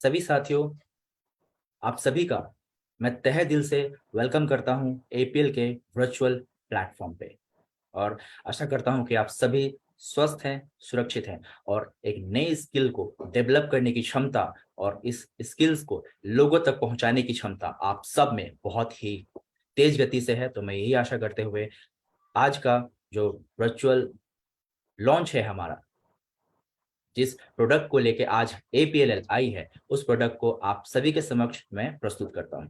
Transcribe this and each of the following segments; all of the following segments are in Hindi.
सभी साथियों, आप सभी का मैं तहे दिल से वेलकम करता हूं एपीएल के वर्चुअल प्लेटफॉर्म पे। और आशा करता हूं कि आप सभी स्वस्थ हैं, सुरक्षित हैं और एक नई स्किल को डेवलप करने की क्षमता और इस स्किल्स को लोगों तक पहुंचाने की क्षमता आप सब में बहुत ही तेज गति से है। तो मैं यही आशा करते हुए आज का जो वर्चुअल लॉन्च है हमारा, जिस प्रोडक्ट को लेके आज एपीएल आई है, उस प्रोडक्ट को आप सभी के समक्ष मैं प्रस्तुत करता हूं।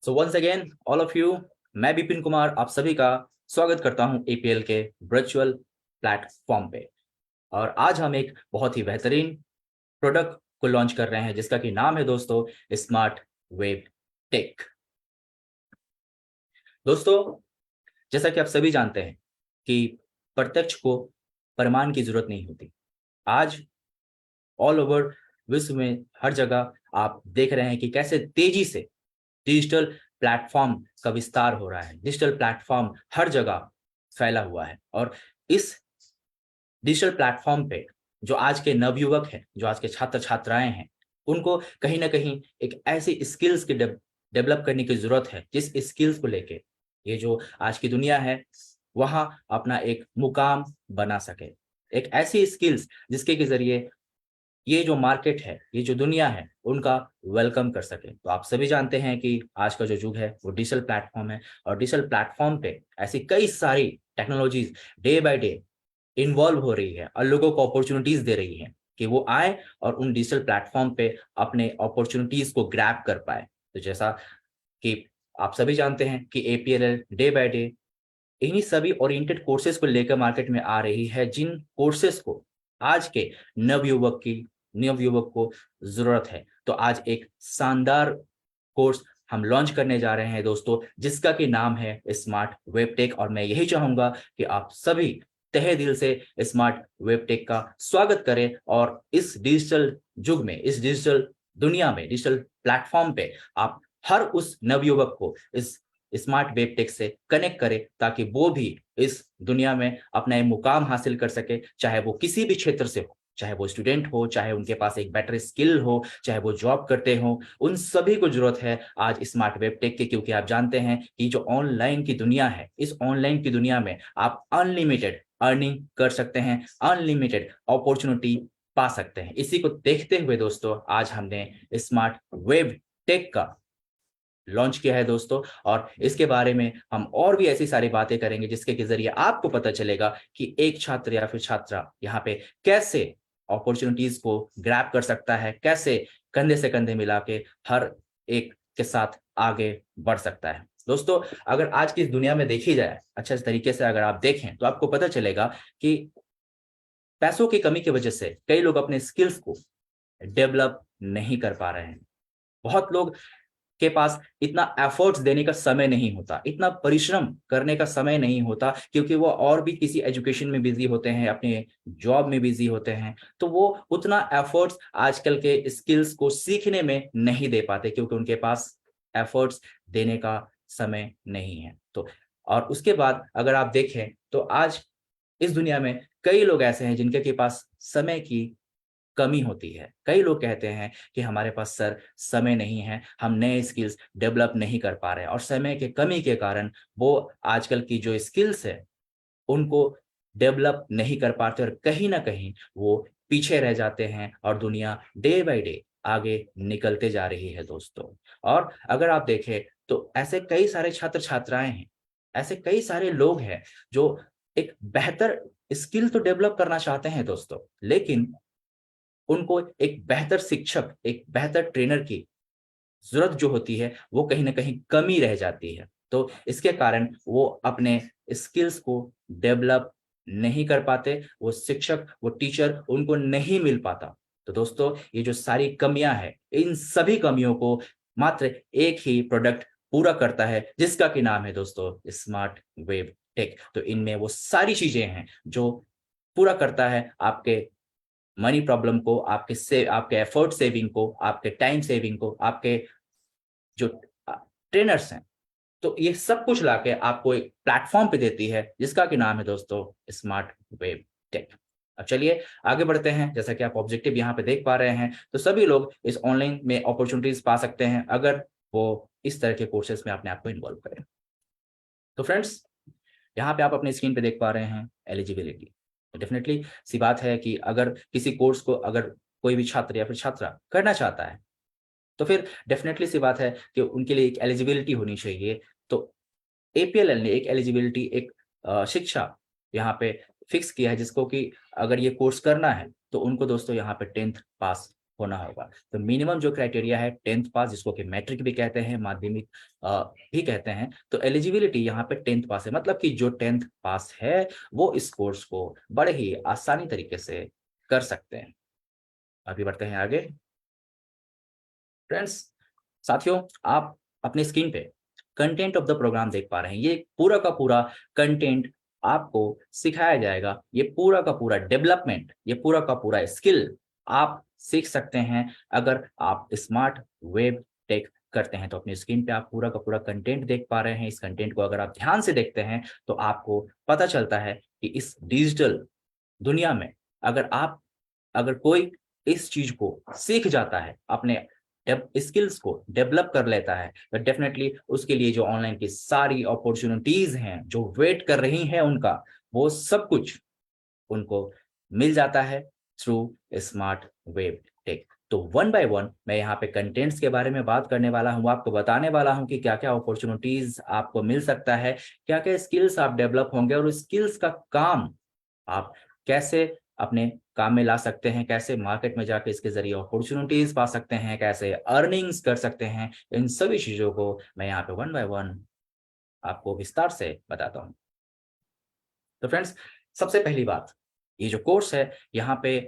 So once again all of you, मैं विपिन कुमार आप सभी का स्वागत करता हूं एपीएल के वर्चुअल प्लेटफॉर्म पे। और आज हम एक बहुत ही बेहतरीन प्रोडक्ट को लॉन्च कर रहे हैं जिसका कि नाम है दोस्तों स्मार्ट वेब टेक। दोस्तों, जैसा कि आप सभी जानते हैं कि प्रत्यक्ष को प्रमाण की जरूरत नहीं होती। आज ऑल ओवर विश्व में हर जगह आप देख रहे हैं कि कैसे तेजी से डिजिटल प्लेटफॉर्म का विस्तार हो रहा है। डिजिटल प्लेटफॉर्म हर जगह फैला हुआ है और इस डिजिटल प्लेटफॉर्म पे जो आज के नवयुवक हैं, जो आज के छात्र छात्राएं हैं, उनको कहीं ना कहीं एक ऐसी स्किल्स की डेवलप करने की जरूरत है जिस स्किल्स को लेके ये जो आज की दुनिया है वहां अपना एक मुकाम बना सके। एक ऐसी स्किल्स जिसके के जरिए ये जो मार्केट है, ये जो दुनिया है, उनका वेलकम कर सके। तो आप सभी जानते हैं कि आज का जो युग है वो डिजिटल प्लेटफॉर्म है और डिजिटल प्लेटफॉर्म पे ऐसी कई सारी technologies day by day involve हो रही है और लोगों को अपॉर्चुनिटीज दे रही है कि वो आए और उन डिजिटल प्लेटफॉर्म पे अपने अपॉर्चुनिटीज को ग्रैब कर पाए। तो जैसा कि आप सभी जानते हैं कि एपीएल डे बाय डे इन्हीं सभी ओरिएंटेड कोर्सेज को लेकर मार्केट में आ रही है, जिन कोर्सेज को आज के नवयुवक को जरूरत है। तो आज एक शानदार कोर्स हम लॉन्च करने जा रहे हैं दोस्तों, जिसका कि नाम है स्मार्ट वेब टेक। और मैं यही चाहूंगा कि आप सभी तहे दिल से स्मार्ट वेब टेक का स्वागत करें और इस डिजिटल युग में, इस डिजिटल दुनिया में, डिजिटल प्लेटफॉर्म पे आप हर उस नवयुवक को इस स्मार्ट वेब टेक से कनेक्ट करें ताकि वो भी इस दुनिया में अपना एक मुकाम हासिल कर सके, चाहे वो किसी भी क्षेत्र से हो, चाहे वो स्टूडेंट हो, चाहे उनके पास एक बेटर स्किल हो, चाहे वो जॉब करते हो। उन सभी को जरूरत है आज स्मार्ट वेब टेक की, क्योंकि आप जानते हैं कि जो ऑनलाइन की दुनिया है, इस ऑनलाइन की दुनिया में आप अनलिमिटेड अर्निंग कर सकते हैं, अनलिमिटेड अपॉर्चुनिटी पा सकते हैं। इसी को देखते हुए दोस्तों आज हमने स्मार्ट वेब टेक का लॉन्च किया है दोस्तों। और इसके बारे में हम और भी ऐसी सारी बातें करेंगे जिसके के जरिए आपको पता चलेगा कि एक छात्र या फिर छात्रा यहाँ पे कैसे अपॉर्चुनिटीज को ग्रैब कर सकता है, कैसे कंधे से कंधे मिला के हर एक के साथ आगे बढ़ सकता है। दोस्तों, अगर आज की इस दुनिया में देखी जाए, अच्छे तरीके से अगर आप देखें तो आपको पता चलेगा कि पैसों की कमी की वजह से कई लोग अपने स्किल्स को डेवलप नहीं कर पा रहे हैं। बहुत लोग के पास इतना एफर्ट्स देने का समय नहीं होता, इतना परिश्रम करने का समय नहीं होता, क्योंकि वो और भी किसी एजुकेशन में बिजी होते हैं, अपने जॉब में बिजी होते हैं। तो वो उतना एफर्ट्स आजकल के स्किल्स को सीखने में नहीं दे पाते क्योंकि उनके पास एफर्ट्स देने का समय नहीं है। तो और उसके बाद अगर आप देखें तो आज इस दुनिया में कई लोग ऐसे हैं जिनके के पास समय की कमी होती है। कई लोग कहते हैं कि हमारे पास सर समय नहीं है, हम नए स्किल्स डेवलप नहीं कर पा रहे हैं और समय के कमी के कारण वो आजकल की जो स्किल्स है उनको डेवलप नहीं कर पाते और कहीं ना कहीं वो पीछे रह जाते हैं और दुनिया डे बाय डे आगे निकलते जा रही है दोस्तों। और अगर आप देखें तो ऐसे कई सारे छात्र छात्राएं हैं, ऐसे कई सारे लोग हैं जो एक बेहतर स्किल तो डेवलप करना चाहते हैं दोस्तों, लेकिन उनको एक बेहतर शिक्षक, एक बेहतर ट्रेनर की ज़रूरत जो होती है, वो कहीं न कहीं कमी रह जाती है। तो इसके कारण वो अपने स्किल्स को डेवलप नहीं कर पाते, वो शिक्षक, वो टीचर उनको नहीं मिल पाता। तो दोस्तों, ये जो सारी कमियाँ हैं, इन सभी कमियों को मात्र एक ही प्रोडक्ट पूरा करता है, जिसका कि नाम है दोस्तों स्मार्ट वेब टेक। तो इनमें वो सारी चीजें हैं जो पूरा करता है आपके मनी प्रॉब्लम को, आपके एफर्ट सेविंग को, आपके टाइम सेविंग को, आपके जो ट्रेनर्स हैं, तो ये सब कुछ लाके आपको एक प्लेटफॉर्म पे देती है, जिसका कि नाम है दोस्तों स्मार्ट वेब टेक। अब चलिए आगे बढ़ते हैं। जैसा कि आप ऑब्जेक्टिव यहाँ पे देख पा रहे हैं, तो सभी लोग इस ऑनलाइन में अपॉर्चुनिटीज पा सकते हैं अगर वो इस तरह के कोर्सेज में अपने आप को इन्वॉल्व करें। तो फ्रेंड्स, यहाँ पे आप अपने स्क्रीन पे देख पा रहे हैं एलिजिबिलिटी। डेफिनेटली सी बात है कि अगर किसी कोर्स को अगर कोई भी छात्र या फिर छात्रा करना चाहता है, तो फिर डेफिनेटली सी बात है कि उनके लिए एक एलिजिबिलिटी होनी चाहिए। तो एपीएलएल ने एक एलिजिबिलिटी, एक शिक्षा यहाँ पे फिक्स किया है, जिसको कि अगर ये कोर्स करना है तो उनको दोस्तों यहाँ पे 10th पास होना होगा। तो मिनिमम जो क्राइटेरिया है 10th पास, जिसको कि मैट्रिक भी कहते हैं, माध्यमिक भी कहते हैं। तो एलिजिबिलिटी यहाँ पे 10th पास है, मतलब कि जो 10th पास है वो इस कोर्स को बड़े ही आसानी तरीके से कर सकते हैं। अभी बढ़ते हैं आगे। फ्रेंड्स, साथियों, आप अपने स्क्रीन पे कंटेंट ऑफ द प्रोग्राम देख पा रहे हैं। ये पूरा का पूरा कंटेंट आपको सिखाया जाएगा। ये पूरा का पूरा डेवलपमेंट, ये पूरा का पूरा स्किल आप सीख सकते हैं अगर आप स्मार्ट वेब टेक करते हैं। तो अपनी स्क्रीन पे आप पूरा का पूरा कंटेंट देख पा रहे हैं। इस कंटेंट को अगर आप ध्यान से देखते हैं तो आपको पता चलता है कि इस डिजिटल दुनिया में अगर कोई इस चीज को सीख जाता है, अपने स्किल्स को डेवलप कर लेता है, तो डेफिनेटली उसके लिए जो ऑनलाइन की सारी अपॉर्चुनिटीज हैं जो वेट कर रही हैं उनका, वो सब कुछ उनको मिल जाता है थ्रू स्मार्ट वेब टेक। तो वन बाय वन मैं यहाँ पे कंटेंट्स के बारे में बात करने वाला हूँ, आपको बताने वाला हूँ कि क्या क्या अपॉर्चुनिटीज आपको मिल सकता है, क्या क्या स्किल्स आप डेवलप होंगे और स्किल्स का काम आप कैसे अपने काम में ला सकते हैं, कैसे मार्केट में जाके इसके जरिए अपॉर्चुनिटीज पा सकते हैं, कैसे अर्निंग्स कर सकते हैं। इन सभी चीजों को मैं यहाँ पे वन बाय वन आपको विस्तार से बताता हूँ। तो फ्रेंड्स, सबसे पहली बात, ये जो कोर्स है, यहाँ पे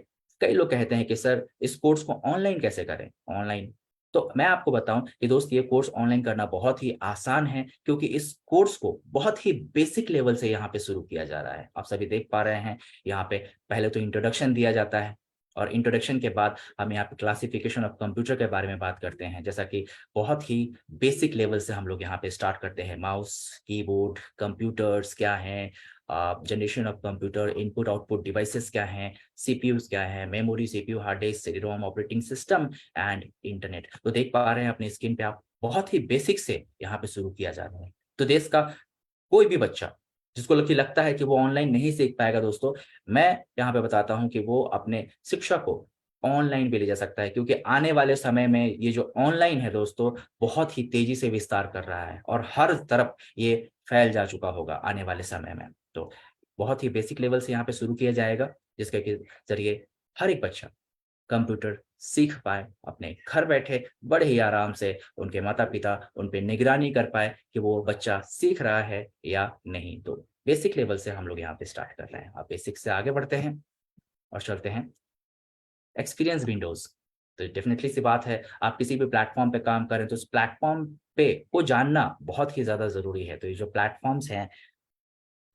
कई लोग कहते हैं कि सर इस कोर्स को ऑनलाइन कैसे करें, ऑनलाइन। तो मैं आपको बताऊं कि दोस्त, ये कोर्स ऑनलाइन करना बहुत ही आसान है, क्योंकि इस कोर्स को बहुत ही बेसिक लेवल से यहाँ पे शुरू किया जा रहा है। आप सभी देख पा रहे हैं, यहाँ पे पहले तो इंट्रोडक्शन दिया जाता है, और इंट्रोडक्शन के बाद हम यहाँ पे क्लासिफिकेशन ऑफ कंप्यूटर के बारे में बात करते हैं। जैसा कि बहुत ही बेसिक लेवल से हम लोग यहाँ पे स्टार्ट करते हैं। माउस, कीबोर्ड, कंप्यूटर्स क्या हैं, generation of computer, input output devices क्या हैं, सीपीयूज क्या है, memory, CPU, hard disk, C ROM, operating system and internet. तो देख पा रहे हैं अपनी स्क्रीन पे आप, बहुत ही बेसिक से यहाँ पे शुरू किया जा रहा है। तो देश का कोई भी बच्चा जिसको लगता है कि वो ऑनलाइन नहीं सीख पाएगा दोस्तों, मैं यहाँ पे बताता हूँ कि वो अपने शिक्षा को ऑनलाइन भी ले जा सकता है, क्योंकि आने वाले समय में ये जो ऑनलाइन है दोस्तों, बहुत ही तेजी से विस्तार कर रहा है और हर तरफ ये फैल जा चुका होगा आने वाले समय में। तो बहुत ही बेसिक लेवल से यहाँ पे शुरू किया जाएगा, जिसके के जरिए हर एक बच्चा कंप्यूटर सीख पाए, अपने घर बैठे बड़े ही आराम से उनके माता पिता उन पे निगरानी कर पाए कि वो बच्चा सीख रहा है या नहीं। तो बेसिक लेवल से हम लोग यहाँ पे स्टार्ट कर रहे हैं। आप बेसिक से आगे बढ़ते हैं और चलते हैं एक्सपीरियंस विंडोज। तो डेफिनेटली सी बात है, आप किसी भी प्लेटफॉर्म पे काम करें तो उस प्लेटफॉर्म पे को जानना बहुत ही ज्यादा जरूरी है। तो ये जो प्लेटफॉर्म्स हैं,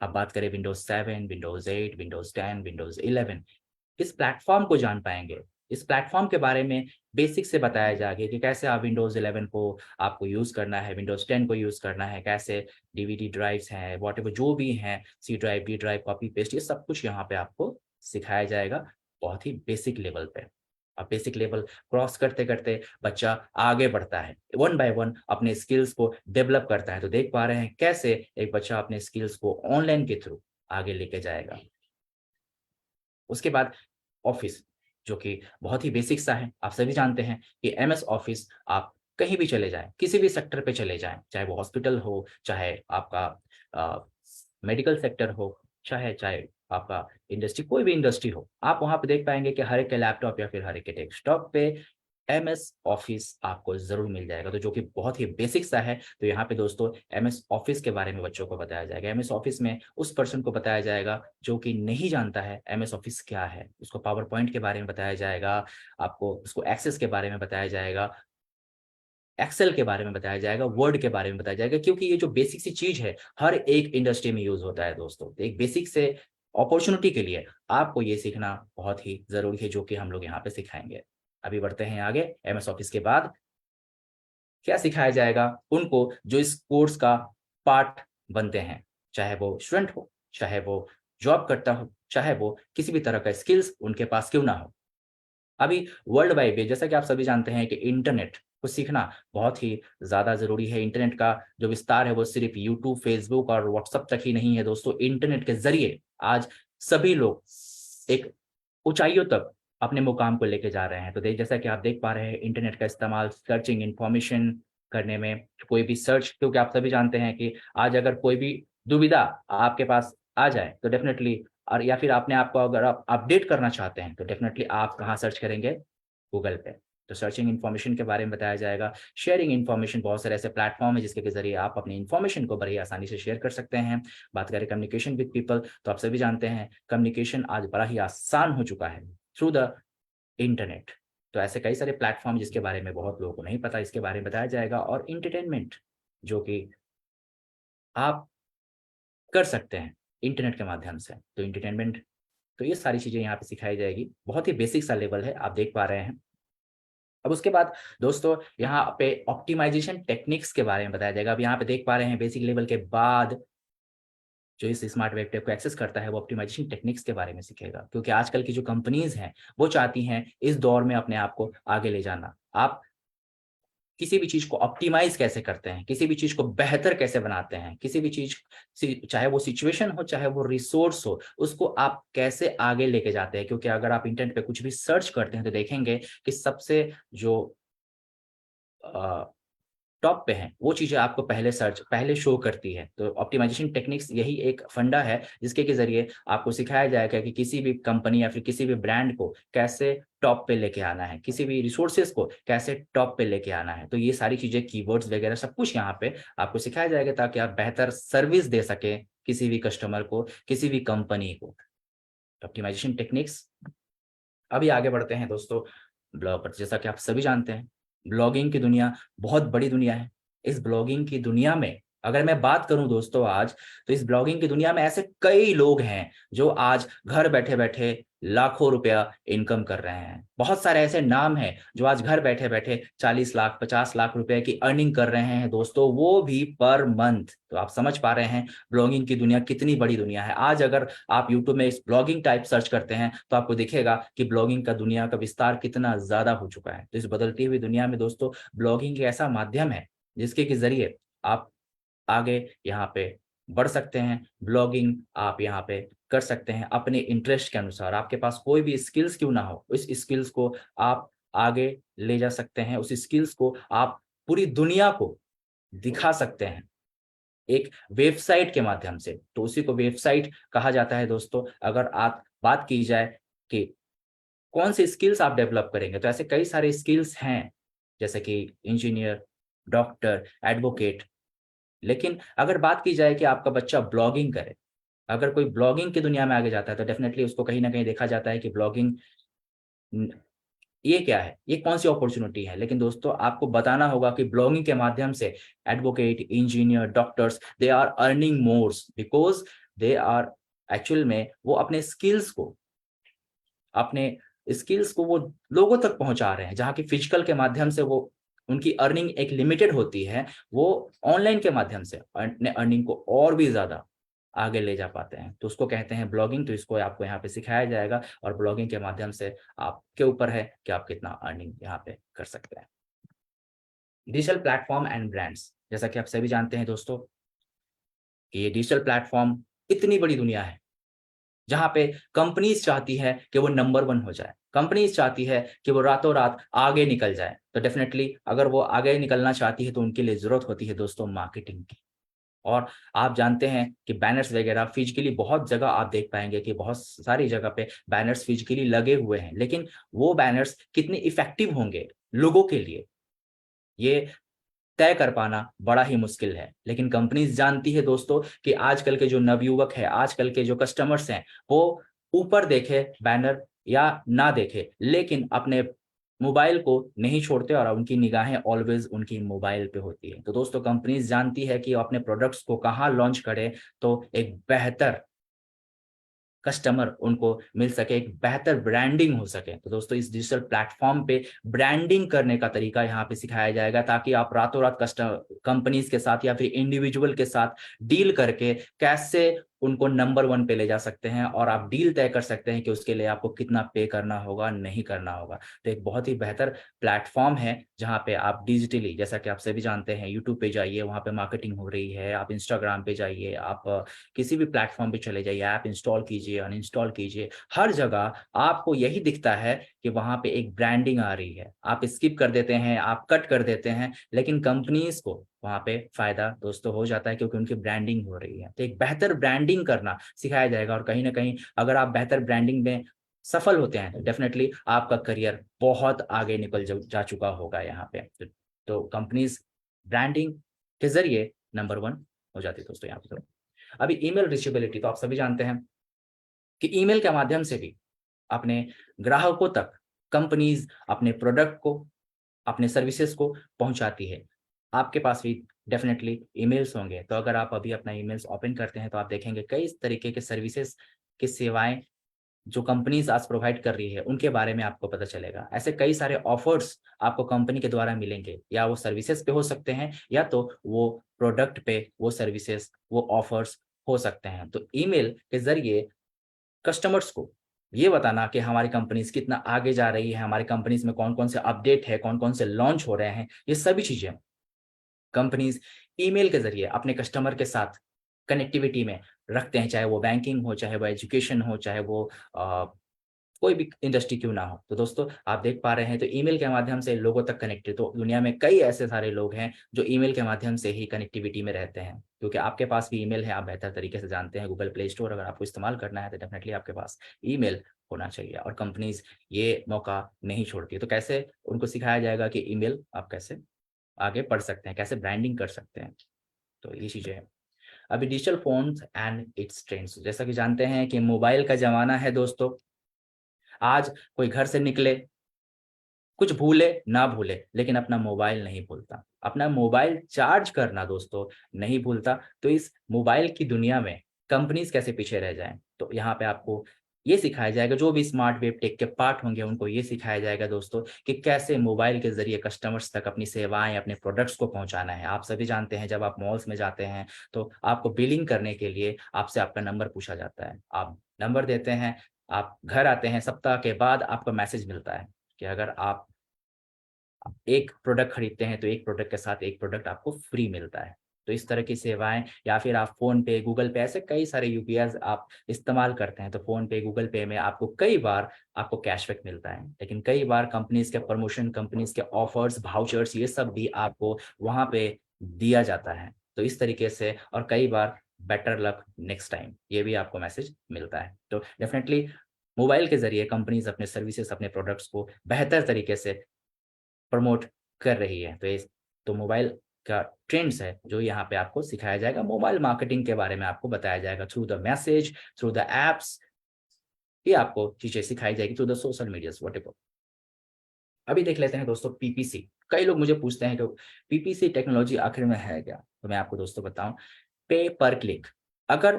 आप बात करें विंडोज 7, विंडोज 8, विंडोज 10, विंडोज 11, इस प्लेटफॉर्म को जान पाएंगे। इस प्लेटफॉर्म के बारे में बेसिक से बताया जाएगा कि कैसे आप विंडोज 11 को आपको यूज करना है, विंडोज 10 को यूज करना है, कैसे डीवीडी ड्राइव्स हैं, वॉट जो भी हैं, C drive, D drive, copy paste, ये सब कुछ यहाँ पे आपको सिखाया जाएगा बहुत ही बेसिक लेवल पे। अब बेसिक लेवल क्रॉस करते करते बच्चा आगे बढ़ता है, वन बाय वन अपने स्किल्स को डेवलप करता है। तो देख पा रहे हैं कैसे एक बच्चा अपने स्किल्स को ऑनलाइन के थ्रू आगे लेके जाएगा। उसके बाद ऑफिस, जो कि बहुत ही बेसिक सा है। आप सभी जानते हैं कि एमएस ऑफिस आप कहीं भी चले जाएं, किसी भी सेक्टर पे चले जाएं, चाहे वो हॉस्पिटल हो, चाहे आपका मेडिकल सेक्टर हो, चाहे चाहे आपका इंडस्ट्री, कोई भी इंडस्ट्री हो, आप वहां पे देख पाएंगे कि हर एक के लैपटॉप या फिर हर एक के डेस्कटॉप पे एमएस ऑफिस आपको जरूर मिल जाएगा। तो जो कि बहुत ही बेसिक सा है। तो यहाँ पे दोस्तों एमएस ऑफिस के बारे में बच्चों को बताया जाएगा। एमएस ऑफिस में उस पर्सन को बताया जाएगा जो कि नहीं जानता है एमएस ऑफिस क्या है, उसको पावर पॉइंट के बारे में बताया जाएगा, आपको उसको एक्सेस के बारे में बताया जाएगा, एक्सेल के बारे में बताया जाएगा, वर्ड के बारे में बताया जाएगा, क्योंकि ये जो बेसिक सी चीज है हर एक इंडस्ट्री में यूज होता है दोस्तों। तो एक बेसिक से अपॉर्चुनिटी के लिए आपको ये सीखना बहुत ही जरूरी है, जो कि हम लोग यहाँ पे सिखाएंगे। अभी बढ़ते हैं आगे। एमएस ऑफिस के बाद क्या सिखाया जाएगा उनको जो इस कोर्स का पार्ट बनते हैं, चाहे वो स्टूडेंट हो, चाहे वो जॉब करता हो, चाहे वो किसी भी तरह का स्किल्स उनके पास क्यों ना हो। अभी वर्ल्ड वाइड में जैसा कि आप सभी जानते हैं कि इंटरनेट को सीखना बहुत ही ज़्यादा ज़रूरी है। इंटरनेट का जो विस्तार है वो सिर्फ यूट्यूब, फेसबुक और व्हाट्सएप तक ही नहीं है दोस्तों। इंटरनेट के ज़रिए आज सभी लोग एक ऊँचाइयों तक अपने मुकाम को लेके जा रहे हैं। तो दे जैसा कि आप देख पा रहे हैं इंटरनेट का इस्तेमाल सर्चिंग इन्फॉर्मेशन करने में, कोई भी सर्च, क्योंकि आप सभी जानते हैं कि आज अगर कोई भी दुविधा आपके पास आ जाए तो डेफ़िनेटली, और या फिर आपने आपको अगर आप अपडेट करना चाहते हैं तो डेफ़िनेटली आप कहाँ सर्च करेंगे? गूगल पे। तो सर्चिंग इन्फॉर्मेशन के बारे में बताया जाएगा। शेयरिंग इन्फॉर्मेशन, बहुत सारे ऐसे प्लेटफ़ॉर्म हैं जिसके के ज़रिए आप अपनी इन्फॉर्मेशन को बड़ी आसानी से शेयर कर सकते हैं। बात करें कम्युनिकेशन विद पीपल, तो आप सभी जानते हैं कम्युनिकेशन आज बड़ा ही आसान हो चुका है थ्रू द इंटरनेट। तो ऐसे कई सारे प्लेटफ़ॉर्म जिसके बारे में बहुत लोगों को नहीं पता, इसके बारे में बताया जाएगा। और एंटरटेनमेंट जो कि आप कर सकते हैं इंटरनेट के माध्यम से। तो एंटरटेनमेंट, तो ये सारी चीज़ें यहाँ पे सिखाई जाएगी। बहुत ही बेसिक सा लेवल है, आप देख पा रहे हैं। अब उसके बाद दोस्तों यहाँ पे ऑप्टिमाइज़ेशन टेक्निक्स के बारे में बताया जाएगा। अब यहाँ पे देख पा रहे हैं बेसिक लेवल के बाद जो इस स्मार्ट वेब टेप को एक्सेस करता है वो ऑप्टिमाइज़ेशन टेक्निक्स के बारे में सीखेगा। क्योंकि आजकल की जो कंपनीज़ हैं, वो चाहती हैं इस दौर में अपने आप को आगे ले जाना। आप किसी भी चीज़ को ऑप्टिमाइज़ कैसे करते हैं, किसी भी चीज़ को बेहतर कैसे बनाते हैं, किसी भी चीज़ सी चाहे वो सिचुएशन हो, चाहे वो रिसोर्स हो, उसको आप कैसे आगे लेके जाते हैं। क्योंकि अगर आप इंटरनेट पे कुछ भी सर्च करते हैं तो देखेंगे कि सबसे जो अ टॉप पे हैं, वो चीज़ें आपको पहले शो करती है। तो ऑप्टिमाइज़ेशन टेक्निक्स यही एक फंडा है, जिसके के ज़रिए आपको सिखाया जाएगा कि किसी भी कंपनी या फिर किसी भी ब्रांड को कैसे टॉप पे लेके आना है, किसी भी रिसोर्सेज़ को कैसे टॉप पे लेके आना है। तो ये सारी चीज़ें, कीवर्ड्स वगैरह सब कुछ यहाँ पे आपको सिखाया जाएगा ताकि आप बेहतर सर्विस दे सकें किसी भी कस्टमर को, किसी भी कंपनी को। Optimization techniques. अभी आगे बढ़ते हैं दोस्तों ब्लॉग पर। जैसा कि आप सभी जानते हैं, ब्लॉगिंग की दुनिया बहुत बड़ी दुनिया है। इस ब्लॉगिंग की दुनिया में अगर मैं बात करूँ दोस्तों आज, तो इस ब्लॉगिंग की दुनिया में ऐसे कई लोग हैं जो आज घर बैठे-बैठे लाखों रुपया इनकम कर रहे हैं। बहुत सारे ऐसे नाम हैं जो आज घर बैठे-बैठे 40 लाख, 50 लाख रुपए की अर्निंग कर रहे हैं दोस्तों, वो भी पर मंथ। तो आप समझ पा रहे हैं ब्लॉगिंग की दुनिया कितनी बड़ी दुनिया है। आज अगर आप यूट्यूब में इस ब्लॉगिंग टाइप सर्च करते हैं तो आपको दिखेगा कि ब्लॉगिंग का दुनिया का विस्तार कितना ज़्यादा हो चुका है। तो इस बदलती हुई दुनिया में दोस्तों ब्लॉगिंग एक ऐसा माध्यम है जिसके के ज़रिए आप आगे यहाँ पे बढ़ सकते हैं। ब्लॉगिंग आप यहाँ पे कर सकते हैं अपने इंटरेस्ट के अनुसार। आपके पास कोई भी स्किल्स क्यों ना हो, उस स्किल्स को आप आगे ले जा सकते हैं। उस स्किल्स को आप पूरी दुनिया को दिखा सकते हैं एक वेबसाइट के माध्यम से। तो उसी को वेबसाइट कहा जाता है दोस्तों। अगर आप बात की जाए कि कौन से स्किल्स आप डेवलप करेंगे, तो ऐसे कई सारे स्किल्स हैं, जैसे कि इंजीनियर, डॉक्टर, एडवोकेट। लेकिन अगर बात की जाए कि आपका बच्चा ब्लॉगिंग करे, अगर कोई ब्लॉगिंग की दुनिया में आगे जाता है, तो डेफ़िनेटली उसको कहीं न कहीं देखा जाता है कि ब्लॉगिंग न ये क्या है? ये कौन-सी अपॉर्च्युनिटी है? लेकिन दोस्तों आपको बताना होगा कि ब्लॉगिंग के माध्यम से advocate, engineer, doctors, they are earning more because they are actual में वो अपने स्किल्स को वो लोगों तक पहुँचा रहे हैं, जहाँ की फिजिकल के माध्यम से वो उनकी अर्निंग एक लिमिटेड होती है, वो ऑनलाइन के माध्यम से अपने अर्निंग को और भी ज़्यादा आगे ले जा पाते हैं। तो उसको कहते हैं ब्लॉगिंग। तो इसको आपको यहाँ पे सिखाया जाएगा और ब्लॉगिंग के माध्यम से आपके ऊपर है कि आप कितना अर्निंग यहाँ पे कर सकते हैं। डिजिटल प्लेटफ़ॉर्म एंड ब्रांड्स, जैसा कि आप सभी जानते हैं दोस्तों कि ये डिजिटल प्लेटफ़ॉर्म इतनी बड़ी दुनिया है जहाँ पे कंपनीज़ चाहती है कि वो नंबर 1 हो जाए। कंपनीज़ चाहती है कि वो रातों-रात आगे निकल जाए। तो डेफ़िनेटली अगर वो आगे निकलना चाहती है तो उनके लिए ज़रूरत होती है दोस्तों मार्केटिंग की। और आप जानते हैं कि बैनर्स वगैरह फिज़िकली बहुत जगह आप देख पाएँगे कि बहुत सारी जगह पे बैनर्स फिज़िकली लगे हुए हैं। लेकिन वो बैनर्स कितने इफ़ेक्टिव होंगे लोगों के लिए, ये तय कर पाना बड़ा ही मुश्किल है। लेकिन कंपनीज़ जानती है दोस्तों कि आजकल के जो नवयुवक हैं, आजकल के जो कस्टमर्स हैं, वो ऊपर देखे बैनर या ना देखे, लेकिन अपने मोबाइल को नहीं छोड़ते और उनकी निगाहें ऑलवेज उनकी मोबाइल पे होती है। तो दोस्तों कंपनीज जानती है कि वो अपने प्रोडक्ट्स को कहाँ लॉन्च करें तो एक बेहतर कस्टमर उनको मिल सके, एक बेहतर ब्रांडिंग हो सके। तो दोस्तों इस डिजिटल प्लेटफॉर्म पे ब्रांडिंग करने का तरीका यहाँ पे सिखाया जाएगा, ताकि आप रातों रात कस्टमर कंपनीज के साथ या फिर इंडिविजुअल के साथ डील करके कैसे उनको नंबर 1 पे ले जा सकते हैं, और आप डील तय कर सकते हैं कि उसके लिए आपको कितना पे करना होगा, नहीं करना होगा। तो एक बहुत ही बेहतर प्लेटफॉर्म है जहाँ पे आप डिजिटली, जैसा कि आप सभी जानते हैं, यूट्यूब पे जाइए, वहाँ पे मार्केटिंग हो रही है। आप इंस्टाग्राम पे जाइए, आप किसी भी प्लेटफॉर्म पे चले जाइए, ऐप इंस्टॉल कीजिए, अनइंस्टॉल कीजिए, हर जगह आपको यही दिखता है कि वहां पे एक ब्रांडिंग आ रही है। आप स्किप कर देते हैं, आप कट कर देते हैं, लेकिन कंपनीज को वहां पे फायदा दोस्तों हो जाता है, क्योंकि उनकी ब्रांडिंग हो रही है। तो एक बेहतर ब्रांडिंग करना सिखाया जाएगा, और कहीं ना कहीं अगर आप बेहतर ब्रांडिंग में सफल होते हैं तो डेफिनेटली आपका करियर बहुत आगे निकल जा चुका होगा यहाँ पे। तो कंपनीज ब्रांडिंग के जरिए नंबर 1 हो जाती है दोस्तों यहाँ पे। अभी ईमेल रीचेबिलिटी, तो आप सभी जानते हैं कि ईमेल के माध्यम से भी अपने ग्राहकों तक कंपनीज अपने प्रोडक्ट को, अपने सर्विसेज को पहुंचाती है। आपके पास भी डेफिनेटली ईमेल्स होंगे, तो अगर आप अभी अपना ईमेल्स ओपन करते हैं तो आप देखेंगे कई तरीके के सर्विसेज की सेवाएं जो कंपनीज आज प्रोवाइड कर रही है उनके बारे में आपको पता चलेगा। ऐसे कई सारे ऑफर्स आपको कंपनी के द्वारा मिलेंगे, या वो सर्विसेज पे हो सकते हैं या तो वो प्रोडक्ट पे, वो सर्विसेज, वो ऑफर्स हो सकते हैं। तो ईमेल के जरिए कस्टमर्स को ये बताना कि हमारी कंपनीज कितना आगे जा रही है, हमारी कंपनीज में कौन कौन से अपडेट है, कौन कौन से लॉन्च हो रहे हैं, ये सभी चीजें कंपनीज ईमेल के जरिए अपने कस्टमर के साथ कनेक्टिविटी में रखते हैं, चाहे वो बैंकिंग हो, चाहे वो एजुकेशन हो, चाहे वो कोई भी इंडस्ट्री क्यों ना हो। तो दोस्तों आप देख पा रहे हैं, तो ईमेल के माध्यम से लोगों तक कनेक्टेड, तो दुनिया में कई ऐसे सारे लोग हैं जो ईमेल के माध्यम से ही कनेक्टिविटी में रहते हैं, क्योंकि आपके पास भी ईमेल है, आप बेहतर तरीके से जानते हैं। गूगल प्ले स्टोर अगर आपको इस्तेमाल करना है तो डेफिनेटली आपके पास ईमेल होना चाहिए, और कंपनीज ये मौका नहीं छोड़ती। तो कैसे उनको सिखाया जाएगा कि ईमेल आप कैसे आगे बढ़ सकते हैं, कैसे ब्रांडिंग कर सकते हैं। तो ये चीजें हैं। अभी digital phones and it's trends, जैसा कि जानते हैं कि मोबाइल का जमाना है दोस्तों। आज कोई घर से निकले, कुछ भूले ना भूले, लेकिन अपना मोबाइल नहीं भूलता, अपना मोबाइल चार्ज करना दोस्तों नहीं भूलता। तो इस मोबाइल की दुनिया में कंपनीज कैसे पीछे रह जाएं, तो यहाँ पे आपको ये सिखाया जाएगा, जो भी स्मार्ट वेब टेक के पार्ट होंगे उनको ये सिखाया जाएगा दोस्तों कि कैसे मोबाइल के जरिए कस्टमर्स तक अपनी सेवाएं, अपने प्रोडक्ट्स को पहुंचाना है। आप सभी जानते हैं जब आप मॉल्स में जाते हैं तो आपको बिलिंग करने के लिए आपसे आपका नंबर पूछा जाता है, आप नंबर देते हैं, आप घर आते हैं, सप्ताह के बाद आपको मैसेज मिलता है कि अगर आप एक प्रोडक्ट खरीदते हैं तो एक प्रोडक्ट के साथ एक प्रोडक्ट आपको फ्री मिलता है। तो इस तरह की सेवाएं, या फिर आप फोन पे, गूगल पे, ऐसे कई सारे यूपीआई आप इस्तेमाल करते हैं, तो फोन पे, गूगल पे में आपको कई बार आपको कैशबैक मिलता है, लेकिन कई बार कंपनीज के प्रमोशन, कंपनीज के ऑफर्स, भाउचर्स, ये सब भी आपको वहां पे दिया जाता है। तो इस तरीके से, और कई बार बेटर लक नेक्स्ट टाइम, ये भी आपको मैसेज मिलता है। तो डेफिनेटली मोबाइल के जरिए कंपनीज अपने सर्विसेज, अपने प्रोडक्ट्स को बेहतर तरीके से प्रमोट कर रही है। तो इस तो मोबाइल का ट्रेंड्स है जो यहाँ पे आपको सिखाया जाएगा, मोबाइल मार्केटिंग के बारे में आपको बताया जाएगा through the message, through the apps, ये आपको चीजें सिखाई जाएगी through the social media whatever. अभी देख लेते हैं दोस्तों पीपीसी। कई लोग मुझे पूछते हैं कि पीपीसी टेक्नोलॉजी आखिर में है क्या, तो मैं आपको दोस्तों बताऊं, पे पर क्लिक। अगर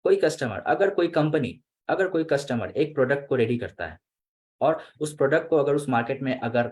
कोई कस्टमर, अगर कोई कंपनी, अगर कोई कस्टमर एक प्रोडक्ट को रेडी करता है, और उस प्रोडक्ट को अगर उस मार्केट में अगर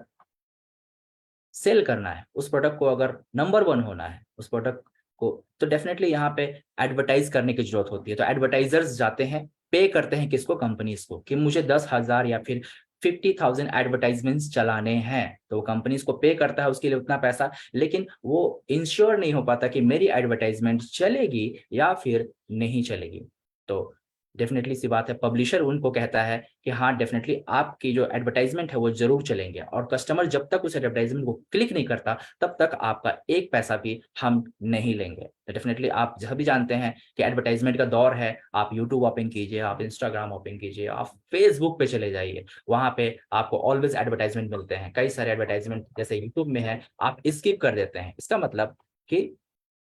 सेल करना है, उस प्रोडक्ट को अगर नंबर 1 होना है उस प्रोडक्ट को, तो डेफिनेटली यहाँ पे एडवर्टाइज करने की जरूरत होती है। तो एडवर्टाइजर्स जाते हैं, पे करते हैं किसको, कंपनीज को, कि मुझे 10,000 या फिर 50,000 एडवर्टाइजमेंट्स चलाने हैं। तो वो कंपनीज को पे करता है उसके लिए उतना पैसा, लेकिन वो इंश्योर नहीं हो पाता कि मेरी एडवर्टाइजमेंट चलेगी या फिर नहीं चलेगी। तो डेफिनेटली सी बात है, पब्लिशर उनको कहता है कि हाँ डेफिनेटली आपकी जो एडवर्टाइजमेंट है वो जरूर चलेंगे, और कस्टमर जब तक उस एडवर्टाइजमेंट को क्लिक नहीं करता तब तक आपका एक पैसा भी हम नहीं लेंगे। तो डेफिनेटली आप जब भी जानते हैं कि एडवर्टाइजमेंट का दौर है, आप यूट्यूब ओपन कीजिए, आप इंस्टाग्राम ओपन कीजिए, आप फेसबुक पे चले जाइए, वहां पे आपको ऑलवेज एडवर्टाइजमेंट मिलते हैं। कई सारे एडवर्टाइजमेंट जैसे यूट्यूब में है, आप स्किप कर देते हैं, इसका मतलब कि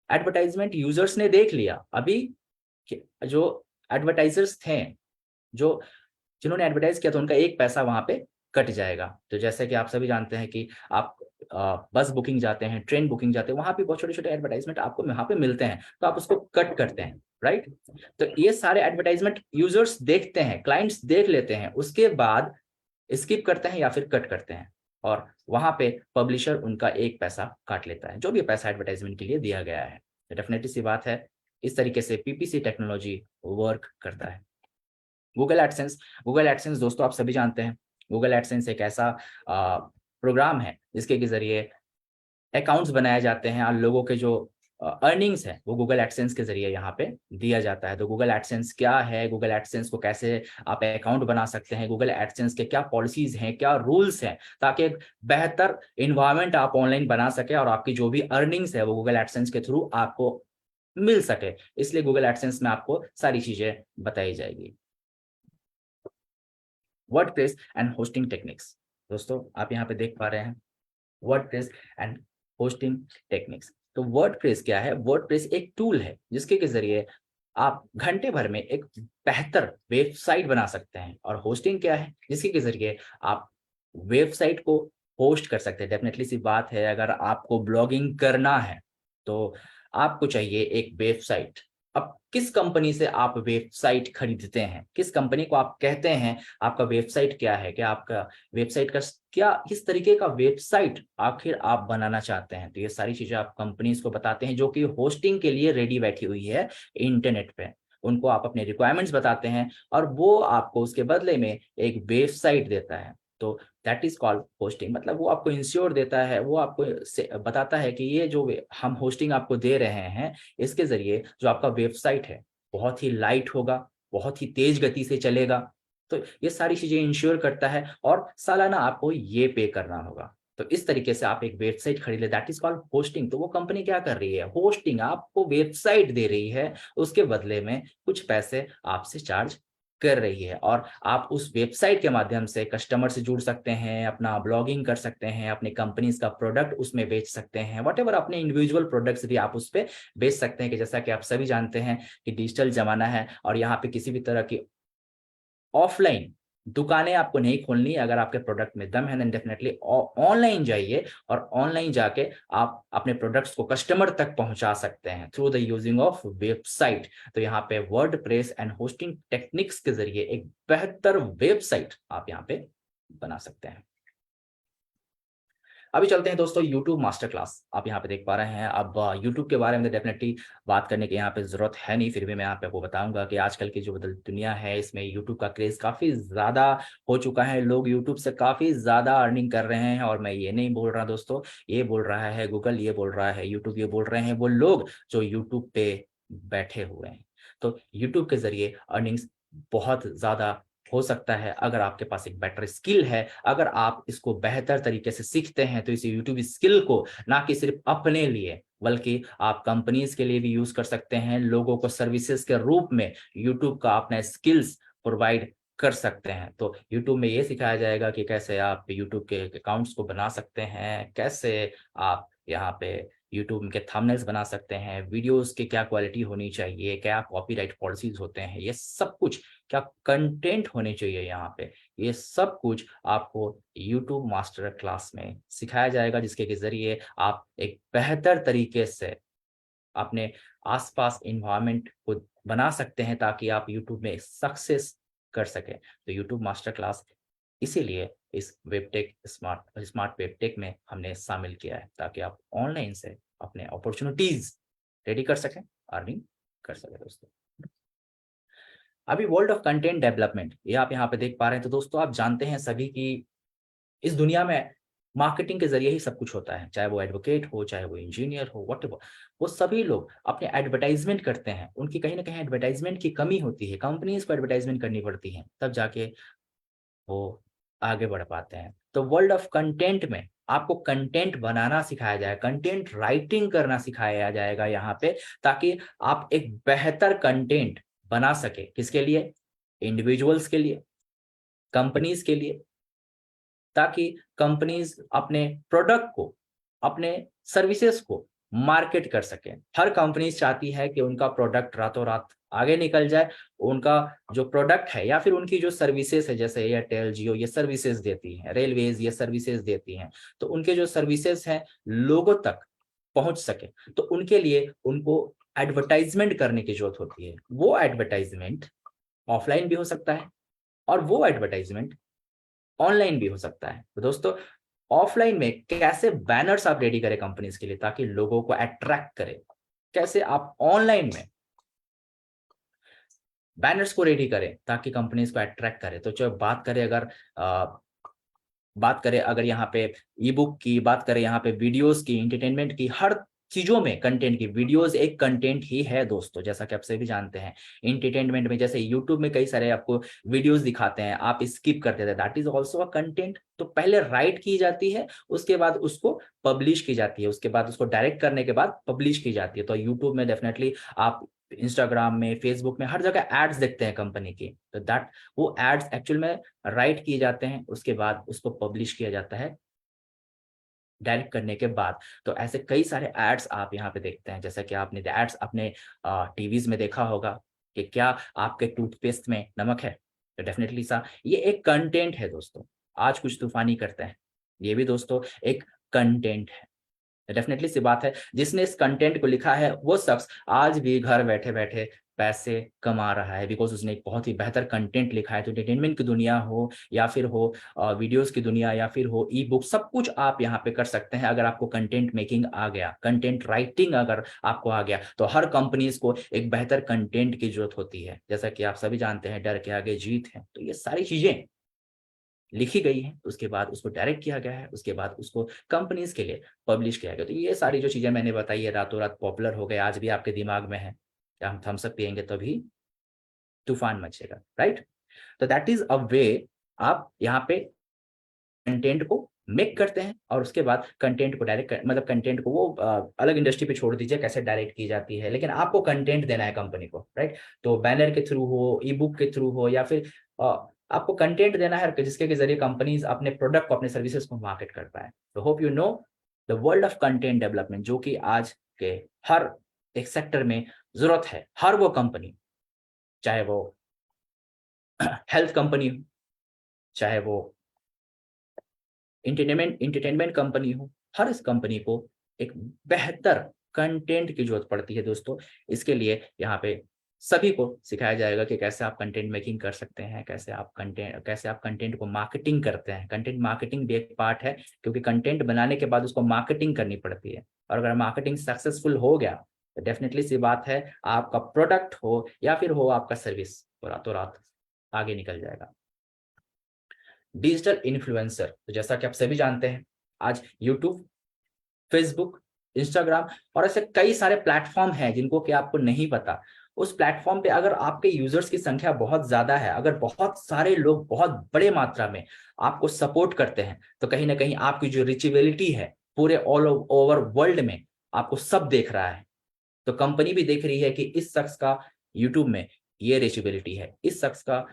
एडवर्टाइजमेंट यूजर्स ने देख लिया। अभी जो एडवर्टाइजर्स थे, जो जिन्होंने एडवर्टाइज किया था, उनका एक पैसा वहां पे कट जाएगा। तो जैसे कि आप सभी जानते हैं कि आप बस बुकिंग जाते हैं, ट्रेन बुकिंग जाते हैं, वहाँ पे बहुत छोटे-छोटे एडवर्टाइज़मेंट आपको वहाँ पे मिलते हैं, तो आप उसको कट करते हैं, राइट? तो ये सारे एडवर्टाइज़मेंट यूज़र्स देखते हैं, क्लाइंट्स देख लेते हैं, उसके बाद स्किप करते हैं या फिर कट करते हैं और वहाँ पे पब्लिशर उनका एक पैसा काट लेता है, जो भी पैसा एडवर्टाइज़मेंट के लिए दिया गया है। तो डेफ़िनेटली सी बात है, इस तरीके से पीपीसी टेक्नोलॉजी वर्क करता है। गूगल एडसेंस दोस्तों आप सभी जानते हैं, गूगल एडसेंस एक ऐसा प्रोग्राम है जिसके के ज़रिए अकाउंट्स बनाए जाते हैं और लोगों के जो अर्निंग्स है वो गूगल एडसेंस के ज़रिए यहाँ पे दिया जाता है। तो गूगल एडसेंस क्या है? गूगल एडसेंस को कैसे आप अकाउंट बना सकते हैं? गूगल एडसेंस के क्या पॉलिसीज़ हैं, क्या रूल्स हैं, ताकि एक बेहतर एनवायरनमेंट आप ऑनलाइन बना सकें और आपकी जो भी अर्निंग्स है वो गूगल एडसेंस के थ्रू आपको मिल सके। इसलिए गूगल एडसेंस में आपको सारी चीज़ें बताई जाएगी। WordPress and hosting techniques. दोस्तों आप यहाँ पे देख पा रहे हैं वर्डप्रेस एंड होस्टिंग टेक्निक्स। तो वर्डप्रेस क्या है? वर्डप्रेस एक टूल है जिसके के ज़रिए आप घंटे भर में एक बेहतर वेबसाइट बना सकते हैं। और होस्टिंग क्या है? जिसके के ज़रिए आप वेबसाइट को होस्ट कर सकते हैं। डेफ़िनेटली सी बात है, अगर आपको ब्लॉगिंग करना है, तो आपको चाहिए एक वेबसाइट। अब किस कंपनी से आप वेबसाइट खरीदते हैं? किस कंपनी को आप कहते हैं आपका वेबसाइट क्या है? क्या आपका वेबसाइट का क्या किस तरीके का वेबसाइट आखिर आप बनाना चाहते हैं? तो ये सारी चीज़ें आप कंपनीज़ को बताते हैं जो कि होस्टिंग के लिए रेडी बैठी हुई है इंटरनेट पे। उनको आप अपने रिक्वायरमेंट्स बताते हैं और वो आपको उसके बदले में एक वेबसाइट देता है। तो दैट इज़ कॉल्ड होस्टिंग। मतलब वो आपको इंश्योर देता है, वो आपको से बताता है कि ये जो वे हम होस्टिंग आपको दे रहे हैं, इसके ज़रिए जो आपका वेबसाइट है, बहुत ही लाइट होगा, बहुत ही तेज़ गति से चलेगा। तो ये सारी चीज़ें इंश्योर करता है और सालाना आपको ये पे करना होगा। तो इस तरीके से आप एक वेबसाइट खरीद लें, दैट इज़ कॉल्ड होस्टिंग। तो वो कंपनी क्या कर रही है? होस्टिंग आपको वेबसाइट दे रही है, उसके बदले में कुछ पैसे आपसे चार्ज कर रही है और आप उस वेबसाइट के माध्यम से कस्टमर से जुड़ सकते हैं, अपना ब्लॉगिंग कर सकते हैं, अपनी कंपनीज़ का प्रोडक्ट उसमें बेच सकते हैं, व्हाटएवर अपने इंडिविजुअल प्रोडक्ट्स भी आप उस पे बेच सकते हैं। कि जैसा कि आप सभी जानते हैं कि डिजिटल ज़माना है और यहाँ पे किसी भी तरह की ऑफलाइन दुकानें आपको नहीं खोलनी है। अगर आपके प्रोडक्ट में दम है देन डेफिनेटली ऑनलाइन जाइए और ऑनलाइन जाके आप अपने प्रोडक्ट्स को कस्टमर तक पहुंचा सकते हैं through the using of website. तो यहाँ पे वर्डप्रेस एंड होस्टिंग टेक्निक्स के जरिए एक बेहतर वेबसाइट आप यहाँ पे बना सकते हैं। अभी चलते हैं दोस्तों यूट्यूब मास्टर क्लास। आप यहाँ पे देख पा रहे हैं। अब यूट्यूब के बारे में डेफिनेटली बात करने की यहाँ पे ज़रूरत है नहीं, फिर भी मैं यहाँ पे आपको बताऊँगा कि आजकल की जो बदलती दुनिया है, इसमें यूट्यूब का क्रेज़ काफ़ी ज़्यादा हो चुका है। लोग यूट्यूब से काफ़ी ज़्यादा अर्निंग कर रहे हैं और मैं ये नहीं बोल रहा दोस्तों, ये बोल रहा है गूगल, ये बोल रहा है यूट्यूब, ये बोल रहे हैं वो लोग जो यूट्यूब पे बैठे हुए हैं। तो यूट्यूब के ज़रिए अर्निंग्स बहुत ज़्यादा हो सकता है अगर आपके पास एक बेटर स्किल है, अगर आप इसको बेहतर तरीके से सीखते हैं, तो इस यूट्यूब स्किल को ना कि सिर्फ़ अपने लिए, बल्कि आप कंपनीज़ के लिए भी यूज़ कर सकते हैं। लोगों को सर्विसेज़ के रूप में यूट्यूब का अपना स्किल्स प्रोवाइड कर सकते हैं। तो यूट्यूब में ये सिखाया जाएगा कि कैसे आप यूट्यूब के अकाउंट्स को बना सकते हैं, कैसे आप यहाँ पे यूट्यूब के थंबनेल्स बना सकते हैं, वीडियोज़ की क्या क्वालिटी होनी चाहिए, क्या कॉपीराइट पॉलिसीज़ होते हैं, ये सब कुछ, क्या कंटेंट होने चाहिए यहाँ पे, ये सब कुछ आपको यूट्यूब मास्टर क्लास में सिखाया जाएगा, जिसके के ज़रिए आप एक बेहतर तरीके से अपने आस-पास एनवायरनमेंट को बना सकते हैं ताकि आप यूट्यूब में सक्सेस कर सकें। तो यूट्यूब मास्टर क्लास इसीलिए इस वेबटेक स्मार्ट स्मार्ट वेबटेक में हमने शामिल किया है ताकि आप ऑनलाइन से अपने अपॉर्च्युनिटीज़ रेडी कर सकें, अर्निंग कर सकें दोस्तों। अभी वर्ल्ड ऑफ कंटेंट डेवलपमेंट ये आप यहाँ पे देख पा रहे हैं। तो दोस्तों आप जानते हैं सभी कि इस दुनिया में मार्केटिंग के ज़रिए ही सब कुछ होता है, चाहे वो एडवोकेट हो, चाहे वो इंजीनियर हो, व्हाटएवर। वो सभी लोग अपने एडवर्टाइज़मेंट करते हैं, उनकी कहीं न कहीं एडवर्टाइज़मेंट की कमी होती है, कंपनीज़ को एडवर्टाइज़मेंट करनी पड़ती है, तब जाके वो आगे बढ़ पाते हैं। तो वर्ल्ड ऑफ कंटेंट में आपको कंटेंट बनाना सिखाया जाए, कंटेंट राइटिंग करना सिखाया जाएगा यहाँ पे, ताकि आप एक बेहतर कंटेंट बना सकें। किसके लिए? इंडिविजुअल्स के लिए, कंपनीज़ के लिए, ताकि कंपनीज़ अपने प्रोडक्ट को, अपने सर्विसेज़ को मार्केट कर सकें। हर कंपनी चाहती है कि उनका प्रोडक्ट रातों-रात आगे निकल जाए, उनका जो प्रोडक्ट है या फिर उनकी जो सर्विसेज है, जैसे एयरटेल, जियो, ये सर्विसेज देती हैं, रेलवेज ये सर्विसेज देती हैं, तो उनके जो सर्विसेज हैं लोगों तक पहुंच सके, तो उनके लिए उनको एडवर्टाइजमेंट करने की जरूरत होती है। वो एडवर्टाइजमेंट ऑफलाइन भी हो सकता है और वो एडवर्टाइजमेंट ऑनलाइन भी हो सकता है। तो दोस्तों, ऑफलाइन में कैसे बैनर्स आप रेडी करें कंपनीज के लिए ताकि लोगों को अट्रैक्ट करें, कैसे आप ऑनलाइन में बैनर्स को रेडी करें ताकि कंपनीज को अट्रैक्ट करें। तो जो बात करें अगर यहाँ पे ई बुक की, बात करें यहाँ पे वीडियोस की, एंटरटेनमेंट की, हर चीजों में कंटेंट की, वीडियोस एक कंटेंट ही है दोस्तों, जैसा कि आप सभी जानते हैं। एंटरटेनमेंट में जैसे यूट्यूब में कई सारे आपको वीडियोस दिखाते हैं, आप स्किप कर देते हैं, that is also a content. तो पहले राइट की जाती है, उसके बाद उसको पब्लिश की जाती है, उसके बाद उसको डायरेक्ट करने के बाद पब्लिश की जाती है। तो यूट्यूब में डेफिनेटली आप, इंस्टाग्राम में, फेसबुक में, हर जगह एड्स देखते हैं कंपनी की, तो दैट वो एड्स एक्चुअल में राइट किए जाते हैं, उसके बाद उसको पब्लिश किया जाता है डायरेक्ट करने के बाद। तो ऐसे कई सारे एड्स आप यहाँ पे देखते हैं, जैसा कि आपने एड्स अपने टीवीज में देखा होगा कि क्या आपके टूथपेस्ट में नमक है, तो डेफिनेटली सा ये एक कंटेंट है दोस्तों। आज कुछ तूफानी करते हैं, ये भी दोस्तों एक कंटेंट है। डेफिनेटली सी बात है, जिसने इस कंटेंट को लिखा है वो शख्स आज भी घर बैठे बैठे पैसे कमा रहा है, बिकॉज उसने एक बहुत ही बेहतर कंटेंट लिखा है। तो एंटरटेनमेंट की दुनिया हो या फिर हो वीडियोस की दुनिया या फिर हो ई बुक, सब कुछ आप यहाँ पे कर सकते हैं अगर आपको कंटेंट मेकिंग आ गया, कंटेंट राइटिंग अगर आपको आ गया। तो हर कंपनीज को एक बेहतर कंटेंट की जरूरत होती है, जैसा कि आप सभी जानते हैं, डर के आगे जीत है। तो ये सारी चीजें लिखी गई है, उसके बाद उसको डायरेक्ट किया गया है, उसके बाद उसको कंपनीज के लिए पब्लिश किया गया। तो ये सारी जो चीजें मैंने बताई है रातों रात पॉपुलर हो गए, आज भी आपके दिमाग में है, क्या हम थम्स अप पियेंगे तभी तूफान मचेगा, राइट? तो दैट इज अ वे आप यहाँ पे कंटेंट को मेक करते हैं और उसके बाद कंटेंट को डायरेक्ट, मतलब कंटेंट को वो अलग इंडस्ट्री पे छोड़ दीजिए कैसे डायरेक्ट की जाती है, लेकिन आपको कंटेंट देना है कंपनी को, राइट? तो बैनर के थ्रू हो, ई बुक के थ्रू हो, या फिर आपको कंटेंट देना है जिसके के जरिए कंपनीज अपने प्रोडक्ट को, अपने सर्विसेज को मार्केट कर पाए। तो hope you know the world of content development, जो कि आज के हर एक सेक्टर में जरूरत है। हर वो कंपनी, चाहे वो हेल्थ कंपनी हो, चाहे वो इंटरटेनमेंट कंपनी हो, हर इस कंपनी को एक बेहतर कंटेंट की जरूरत पड़ती है दोस्तों। इसके लिए यहाँ पे सभी को सिखाया जाएगा कि कैसे आप कंटेंट मेकिंग कर सकते हैं, कैसे आप कंटेंट को मार्केटिंग करते हैं। कंटेंट मार्केटिंग भी एक पार्ट है, क्योंकि कंटेंट बनाने के बाद उसको मार्केटिंग करनी पड़ती है, और अगर मार्केटिंग सक्सेसफुल हो गया तो डेफिनेटली सी बात है, आपका प्रोडक्ट हो या फिर हो आपका सर्विस, तो रातों रात आगे निकल जाएगा। डिजिटल इन्फ्लुएंसर, तो जैसा कि आप सभी जानते हैं, आज यूट्यूब, फेसबुक, इंस्टाग्राम और ऐसे कई सारे प्लेटफॉर्म हैं जिनको कि आपको नहीं पता। उस प्लेटफॉर्म पे अगर आपके यूजर्स की संख्या बहुत ज्यादा है, अगर बहुत सारे लोग बहुत बड़े मात्रा में आपको सपोर्ट करते हैं, तो कहीं ना कहीं आपकी जो रिचेबिलिटी है पूरे ऑल ओवर वर्ल्ड में, आपको सब देख रहा है। तो कंपनी भी देख रही है कि इस शख्स का यूट्यूब में ये रिचेबिलिटी है, इस शख्स का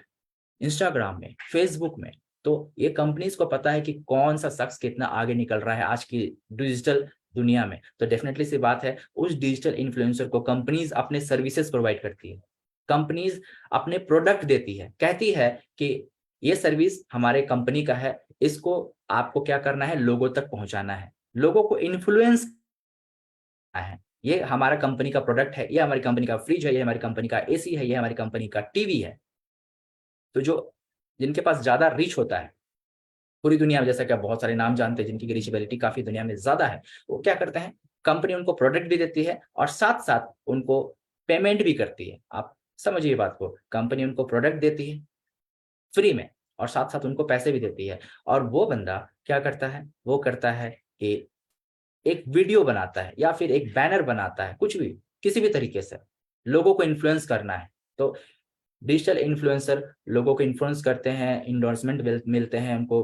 इंस्टाग्राम में, फेसबुक में। तो ये कंपनीज को पता है कि कौन सा शख्स कितना आगे निकल रहा है आज की डिजिटल दुनिया में। तो डेफिनेटली सी बात है, उस डिजिटल इन्फ्लुएंसर को कंपनीज अपने सर्विसेज प्रोवाइड करती है, कंपनीज अपने प्रोडक्ट देती है, कहती है कि ये सर्विस हमारे कंपनी का है, इसको आपको क्या करना है, लोगों तक पहुंचाना है, लोगों को इन्फ्लुएंस है। ये हमारा कंपनी का प्रोडक्ट है, ये हमारी कंपनी का फ्रिज है, ये हमारी कंपनी का एसी है, ये हमारी कंपनी का टीवी है। तो जो जिनके पास ज्यादा रीच होता है पूरी दुनिया में, जैसा कि आप बहुत सारे नाम जानते हैं जिनकी रीचेबिलिटी काफी दुनिया में ज्यादा है, वो क्या करते हैं, कंपनी उनको प्रोडक्ट भी देती है और साथ साथ उनको पेमेंट भी करती है। आप समझिए बात को, कंपनी उनको प्रोडक्ट देती है फ्री में और साथ साथ उनको पैसे भी देती है, और वो बंदा क्या करता है, वो करता है कि एक वीडियो बनाता है या फिर एक बैनर बनाता है, कुछ भी, किसी भी तरीके से लोगों को इन्फ्लुएंस करना है। तो डिजिटल इन्फ्लुएंसर लोगों को इन्फ्लुएंस करते हैं, इंडोर्समेंट मिलते हैं उनको,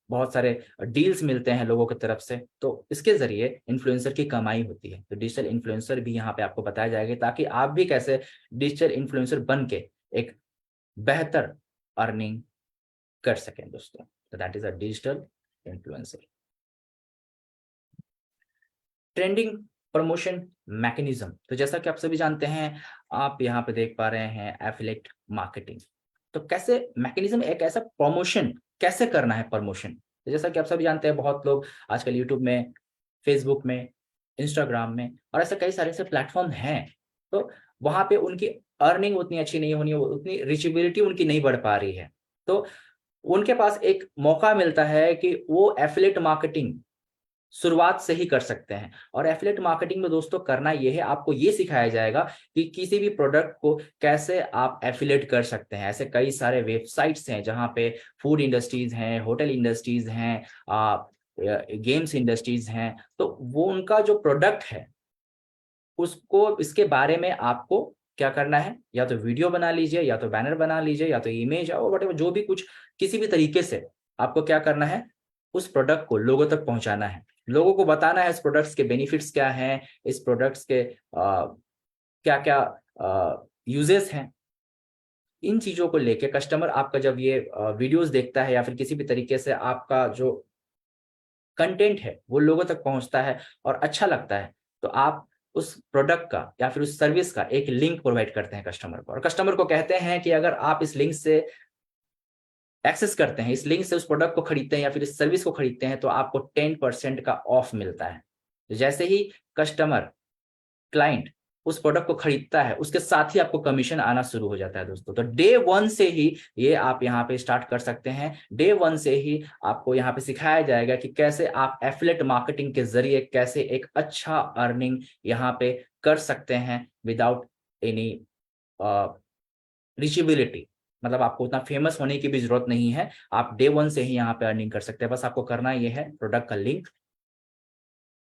बहुत सारे डील्स मिलते हैं लोगों की तरफ से। तो इसके जरिए इन्फ्लुएंसर की कमाई होती है। तो डिजिटल इन्फ्लुएंसर भी यहाँ पे आपको बताया जाएगा ताकि आप भी कैसे डिजिटल इन्फ्लुएंसर बन के एक बेहतर अर्निंग कर सकें दोस्तों। तो that is a digital influencer. Trending promotion mechanism. तो जैसा कि आप सभी जानते हैं, आप यहाँ पे देख पा रहे हैं एफिलिएट मार्केटिंग। तो कैसे मैकेनिज्म, एक ऐसा प्रमोशन कैसे करना है प्रमोशन। तो जैसा कि आप सभी जानते हैं, बहुत लोग आजकल यूट्यूब में, फेसबुक में, इंस्टाग्राम में और ऐसे कई सारे ऐसे प्लेटफॉर्म हैं, तो वहां पे उनकी अर्निंग उतनी अच्छी नहीं होनी, उतनी रीचेबिलिटी उनकी नहीं बढ़ पा रही है। तो उनके पास एक मौका मिलता है कि वो एफिलिएट मार्केटिंग शुरुआत से ही कर सकते हैं। और एफिलिएट मार्केटिंग में दोस्तों करना ये है, आपको ये सिखाया जाएगा कि किसी भी प्रोडक्ट को कैसे आप एफिलिएट कर सकते हैं। ऐसे कई सारे वेबसाइट्स हैं जहाँ पे फूड इंडस्ट्रीज हैं, होटल इंडस्ट्रीज हैं, गेम्स इंडस्ट्रीज हैं। तो वो उनका जो प्रोडक्ट है उसको, इसके बारे में आपको क्या करना है, या तो वीडियो बना लीजिए, या तो बैनर बना लीजिए, या तो इमेज, और वट जो भी कुछ, किसी भी तरीके से आपको क्या करना है, उस प्रोडक्ट को लोगों तक पहुंचाना है। लोगों को बताना है इस प्रोडक्ट्स के बेनिफिट्स क्या हैं, इस प्रोडक्ट्स के क्या क्या यूजेस हैं। इन चीजों को लेके कस्टमर आपका जब ये वीडियोस देखता है, या फिर किसी भी तरीके से आपका जो कंटेंट है वो लोगों तक पहुंचता है और अच्छा लगता है, तो आप उस प्रोडक्ट का या फिर उस सर्विस का एक लिंक प्रोवाइड करते हैं कस्टमर को, और कस्टमर को कहते हैं कि अगर आप इस लिंक से एक्सेस करते हैं, इस लिंक से उस प्रोडक्ट को खरीदते हैं या फिर इस सर्विस को खरीदते हैं, तो आपको 10% का ऑफ मिलता है। तो जैसे ही कस्टमर, क्लाइंट उस प्रोडक्ट को खरीदता है, उसके साथ ही आपको कमीशन आना शुरू हो जाता है दोस्तों। तो डे वन से ही ये आप यहाँ पे स्टार्ट कर सकते हैं। डे वन से ही आपको यहाँ पे सिखाया जाएगा कि कैसे आप एफिलिएट मार्केटिंग के जरिए कैसे एक अच्छा अर्निंग यहाँ पे कर सकते हैं विदाउट एनी रीचेबिलिटी। मतलब आपको उतना फेमस होने की भी जरूरत नहीं है, आप डे वन से ही यहाँ पे अर्निंग कर सकते हैं। बस आपको करना ये है, प्रोडक्ट का लिंक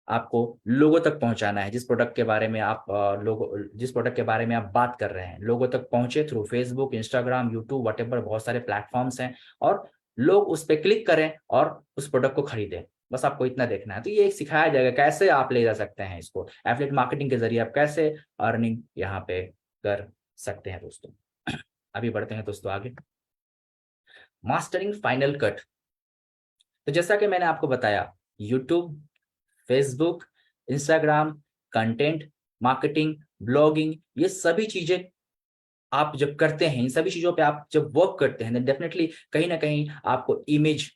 आपको लोगों तक पहुंचाना है। जिस प्रोडक्ट के बारे में आप जिस प्रोडक्ट के बारे में आप बात कर रहे हैं, लोगों तक पहुंचे through Facebook, Instagram, YouTube, whatever, बहुत सारे प्लेटफॉर्म्स हैं, और लोग उस पर क्लिक करें और उस प्रोडक्ट को खरीदें। बस आपको इतना देखना है। तो ये सिखाया जाएगा कैसे आप ले जा सकते हैं इसको, एफिलिएट मार्केटिंग के जरिए आप कैसे अर्निंग यहाँ पे कर सकते हैं दोस्तों। अभी बढ़ते हैं दोस्तों आगे, मास्टरिंग फाइनल कट। तो जैसा कि मैंने आपको बताया, YouTube, Facebook, Instagram, content marketing, blogging, ये सभी चीजें आप जब करते हैं, इन सभी चीजों पे आप जब वर्क करते हैं, डेफिनेटली कहीं ना कहीं आपको इमेज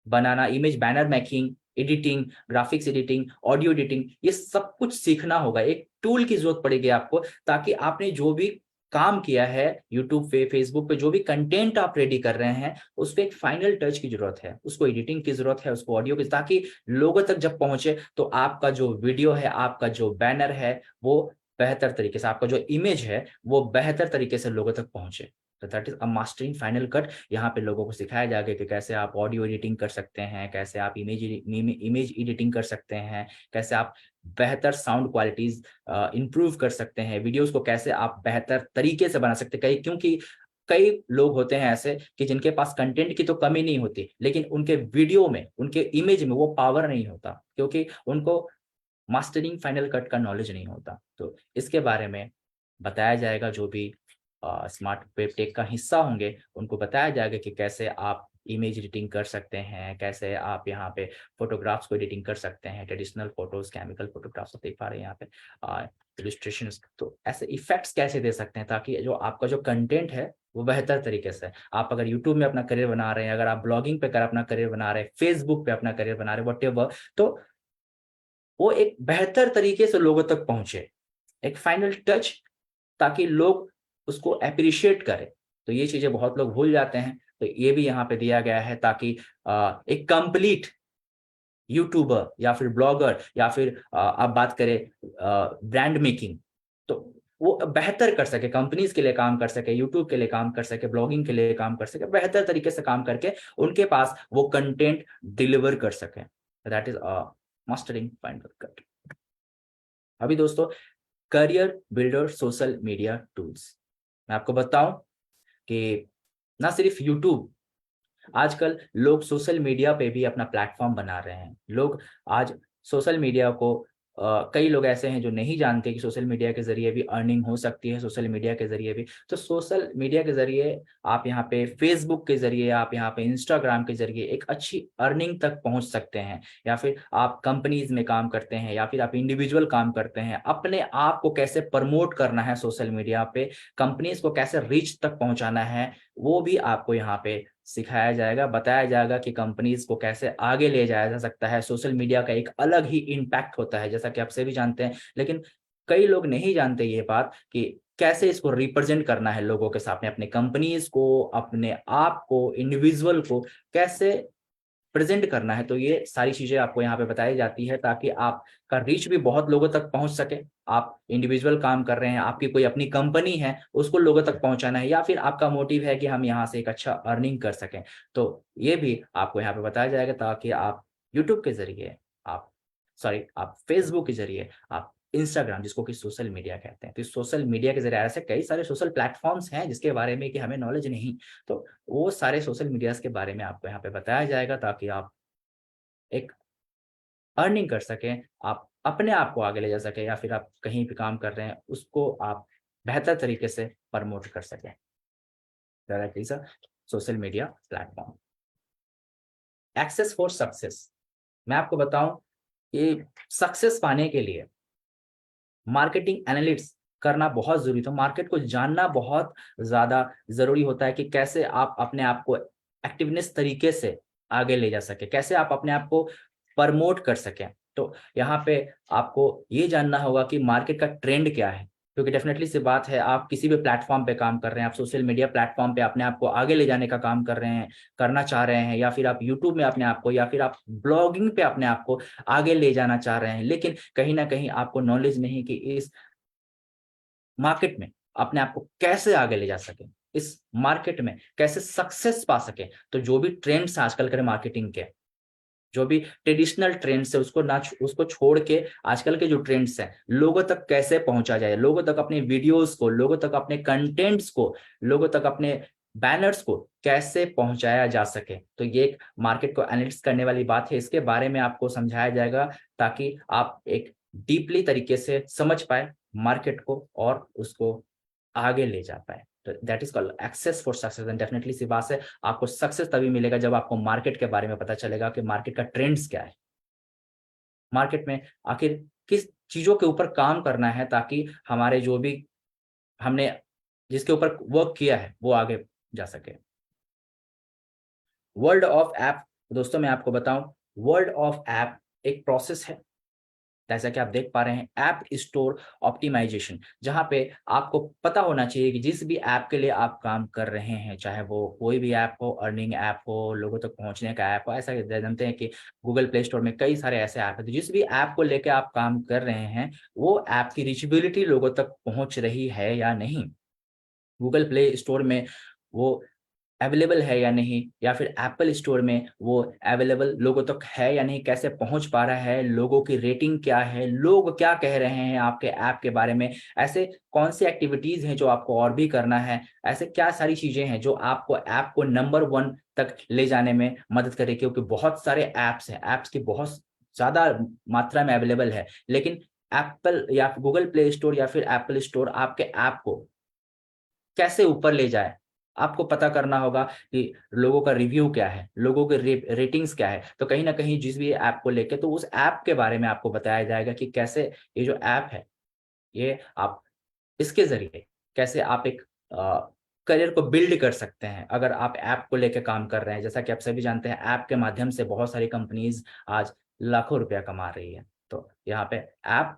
बनाना, image banner making, editing, graphics editing, audio editing, ये सब कुछ सीखना होगा। एक टूल की जरूरत पड़ेगी आपको, ताकि आपने जो भी काम किया है यूट्यूब पे, फेसबुक पे, जो भी कंटेंट आप रेडी कर रहे हैं, उस पर एक फाइनल टच की जरूरत है, उसको एडिटिंग की जरूरत है, उसको ऑडियो की, ताकि लोगों तक जब पहुंचे तो आपका जो वीडियो है, आपका जो बैनर है, वो बेहतर तरीके से, आपका जो इमेज है वो बेहतर तरीके से लोगों तक पहुंचे। तो that is a mastering final cut. यहाँ पे लोगों को सिखाया जाएगा कि कैसे आप ऑडियो एडिटिंग कर सकते हैं, कैसे आप इमेज एडिटिंग कर सकते हैं, कैसे आप बेहतर साउंड क्वालिटीज इंप्रूव कर सकते हैं, वीडियोस को कैसे आप बेहतर तरीके से बना सकते हैं। कई, क्योंकि कई लोग होते हैं ऐसे कि जिनके पास कंटेंट की तो कमी नहीं होती, लेकिन उनके वीडियो में, उनके इमेज में वो पावर नहीं होता, क्योंकि उनको मास्टरिंग फाइनल कट का नॉलेज नहीं होता। तो इसके बारे में बताया जाएगा, जो भी स्मार्ट वेब टेक का हिस्सा होंगे उनको बताया जाएगा कि कैसे आप इमेज एडिटिंग कर सकते हैं, कैसे आप यहाँ पे फोटोग्राफ्स को एडिटिंग कर सकते हैं, ट्रेडिशनल फोटोज, केमिकल फोटोग्राफ्स देख पा रहे हैं यहाँ पे, इलस्ट्रेशन। तो ऐसे इफेक्ट्स कैसे दे सकते हैं, ताकि जो आपका जो कंटेंट है वो बेहतर तरीके से, आप अगर यूट्यूब में अपना करियर बना रहे हैं, अगर आप ब्लॉगिंग पे कर अपना करियर बना रहे हैं, फेसबुक पे अपना करियर बना रहे हैं, व्हाटएवर, तो वो एक बेहतर तरीके से लोगों तक पहुंचे, एक फाइनल टच, ताकि लोग उसको अप्रिशिएट करें। तो ये चीजें बहुत लोग भूल जाते हैं, तो ये भी यहाँ पे दिया गया है, ताकि एक कंप्लीट यूट्यूबर या फिर ब्लॉगर, या फिर आप बात करें ब्रांड मेकिंग, तो वो बेहतर कर सके, कंपनीज के लिए काम कर सके, यूट्यूब के लिए काम कर सके, ब्लॉगिंग के लिए काम कर सके, बेहतर तरीके से काम करके उनके पास वो कंटेंट डिलीवर कर सके। That is mastering final cut. अभी दोस्तों, career builder social media tools, मैं आपको बताऊं कि ना सिर्फ यूट्यूब, आजकल लोग सोशल मीडिया पे भी अपना प्लेटफॉर्म बना रहे हैं। लोग आज सोशल मीडिया को कई लोग ऐसे हैं जो नहीं जानते कि सोशल मीडिया के ज़रिए भी अर्निंग हो सकती है, सोशल मीडिया के ज़रिए भी। तो सोशल मीडिया के ज़रिए आप यहाँ पे फ़ेसबुक के ज़रिए, आप यहाँ पे इंस्टाग्राम के ज़रिए एक अच्छी अर्निंग तक पहुँच सकते हैं, या फिर आप कंपनीज़ में काम करते हैं, या फिर आप इंडिविजुअल काम करते हैं। अपने आप को कैसे प्रमोट करना है सोशल मीडिया पे, कंपनीज़ को कैसे रीच तक पहुँचाना है, वो भी आपको यहाँ पे सिखाया जाएगा, बताया जाएगा कि कंपनीज़ को कैसे आगे ले जाया जा सकता है। सोशल मीडिया का एक अलग ही इम्पैक्ट होता है, जैसा कि आप सभी जानते हैं। लेकिन कई लोग नहीं जानते ये बात कि कैसे इसको रिप्रेज़ेंट करना है लोगों के सामने, अपने कंपनीज़ को, अपने आप को, इंडिविजुअल को कैसे प्रेज़ेंट करना है। तो ये सारी चीज़ें आपको यहाँ पे बताई जाती है ताकि आपका रीच भी बहुत लोगों तक पहुँच सके। आप इंडिविजुअल काम कर रहे हैं, आपकी कोई अपनी कंपनी है, उसको लोगों तक पहुँचाना है, या फिर आपका मोटिव है कि हम यहाँ से एक अच्छा अर्निंग कर सकें। तो ये भी आपको यहाँ पे बताया जाएगा ताकि आप यूट्यूब के ज़रिए, आप फ़ेसबुक के ज़रिए, आप इंस्टाग्राम, जिसको कि सोशल मीडिया कहते हैं। तो इस सोशल मीडिया के ज़रिए ऐसे कई सारे सोशल प्लेटफ़ॉर्म्स हैं जिसके बारे में कि हमें नॉलेज नहीं। तो वो सारे सोशल मीडियाज़ के बारे में आपको यहाँ पे बताया जाएगा ताकि आप एक अर्निंग कर सकें, आप अपने आप को आगे ले जा सकें, या फिर आप कहीं भी काम कर रहे हैं, उसको आप बेहतर तरीके से प्रमोट कर सकें। That is a social media platform. Access for success, मैं आपको बताऊँ कि सक्सेस पाने के लिए मार्केटिंग एनालिटिक्स करना बहुत ज़रूरी था। मार्केट को जानना बहुत ज़्यादा ज़रूरी होता है कि कैसे आप अपने आप को एक्टिवनेस तरीके से आगे ले जा सकें, कैसे आप अपने आप को प्रमोट कर सकें। तो यहाँ पे आपको ये जानना होगा कि मार्केट का ट्रेंड क्या है, क्योंकि डेफ़िनेटली सी बात है, आप किसी भी प्लेटफ़ॉर्म पे काम कर रहे हैं, आप सोशल मीडिया प्लेटफ़ॉर्म पे अपने आप को आगे ले जाने का काम कर रहे हैं, करना चाह रहे हैं, या फिर आप यूट्यूब में अपने आप को, या फिर आप ब्लॉगिंग पे अपने आप को आगे ले जाना चाह रहे हैं। लेकिन कहीं न कहीं आपको नॉलेज नहीं कि इस मार्केट में अपने आप को कैसे आगे ले जा सकें, इस मार्केट में कैसे सक्सेस पा सकें। तो जो भी ट्रेंड्स हैं आजकल के मार्केटिंग के, जो भी ट्रेडिशनल ट्रेंड्स है उसको छोड़ के आजकल के जो ट्रेंड्स हैं, लोगों तक कैसे पहुँचा जाए, लोगों तक अपने वीडियोज़ को, लोगों तक अपने कंटेंट्स को, लोगों तक अपने बैनर्स को कैसे पहुँचाया जा सके। तो ये एक मार्केट को एनालिसिस करने वाली बात है, इसके बारे में आपको समझाया जाएगा ताकि आप एक डीपली तरीके से समझ पाएँ मार्केट को और उसको आगे ले जा पाएँ। तो that is called access for success, and definitely सी बात है, आपको सक्सेस तभी मिलेगा जब आपको मार्केट के बारे में पता चलेगा कि मार्केट का ट्रेंड्स क्या है। मार्केट में आखिर किस चीज़ों के ऊपर काम करना है ताकि हमारे जो भी हमने जिसके ऊपर वर्क किया है, वो आगे जा सके। वर्ल्ड ऑफ ऐप, दोस्तों मैं आपको बताऊँ, वर्ल्ड ऑफ ऐप एक प्रोसेस है, जैसा कि आप देख पा रहे हैं, ऐप स्टोर ऑप्टिमाइज़ेशन, जहाँ पे आपको पता होना चाहिए कि जिस भी ऐप के लिए आप काम कर रहे हैं, चाहे वो कोई भी ऐप हो, अर्निंग ऐप हो, लोगों तक पहुँचने का ऐप हो, ऐसा जानते हैं कि गूगल प्ले स्टोर में कई सारे ऐसे ऐप हैं, तो जिस भी ऐप को लेके आप काम कर रहे हैं, वो ऐप की रीचेबिलिटी लोगों तक पहुँच रही है या नहीं? गूगल प्ले स्टोर में वो अवेलेबल है या नहीं, या फिर एप्पल स्टोर में वो अवेलेबल लोगों तक है या नहीं, कैसे पहुँच पा रहा है, लोगों की रेटिंग क्या है, लोग क्या कह रहे हैं आपके ऐप के बारे में, ऐसे कौन-सी एक्टिविटीज़ हैं जो आपको और भी करना है, ऐसे क्या सारी चीज़ें हैं जो आपको ऐप को नंबर 1 तक ले जाने में मदद करें, क्योंकि बहुत सारे ऐप्स हैं, ऐप्स की बहुत ज़्यादा मात्रा में अवेलेबल है, लेकिन एप्पल या गूगल प्ले स्टोर या फिर एप्पल स्टोर आपके ऐप को कैसे ऊपर ले जाए? आपको पता करना होगा कि लोगों का रिव्यू क्या है, लोगों के रेटिंग्स क्या है। तो कहीं न कहीं जिस भी ऐप को लेके, तो उस ऐप के बारे में आपको बताया जाएगा कि कैसे ये जो ऐप है, ये आप इसके ज़रिए कैसे आप एक करियर को बिल्ड कर सकते हैं। अगर आप ऐप को लेके काम कर रहे हैं, जैसा कि आप सभी जानते हैं, ऐप के माध्यम से बहुत सारी कंपनीज़ आज लाखों रुपया कमा रही है। तो यहाँ पे ऐप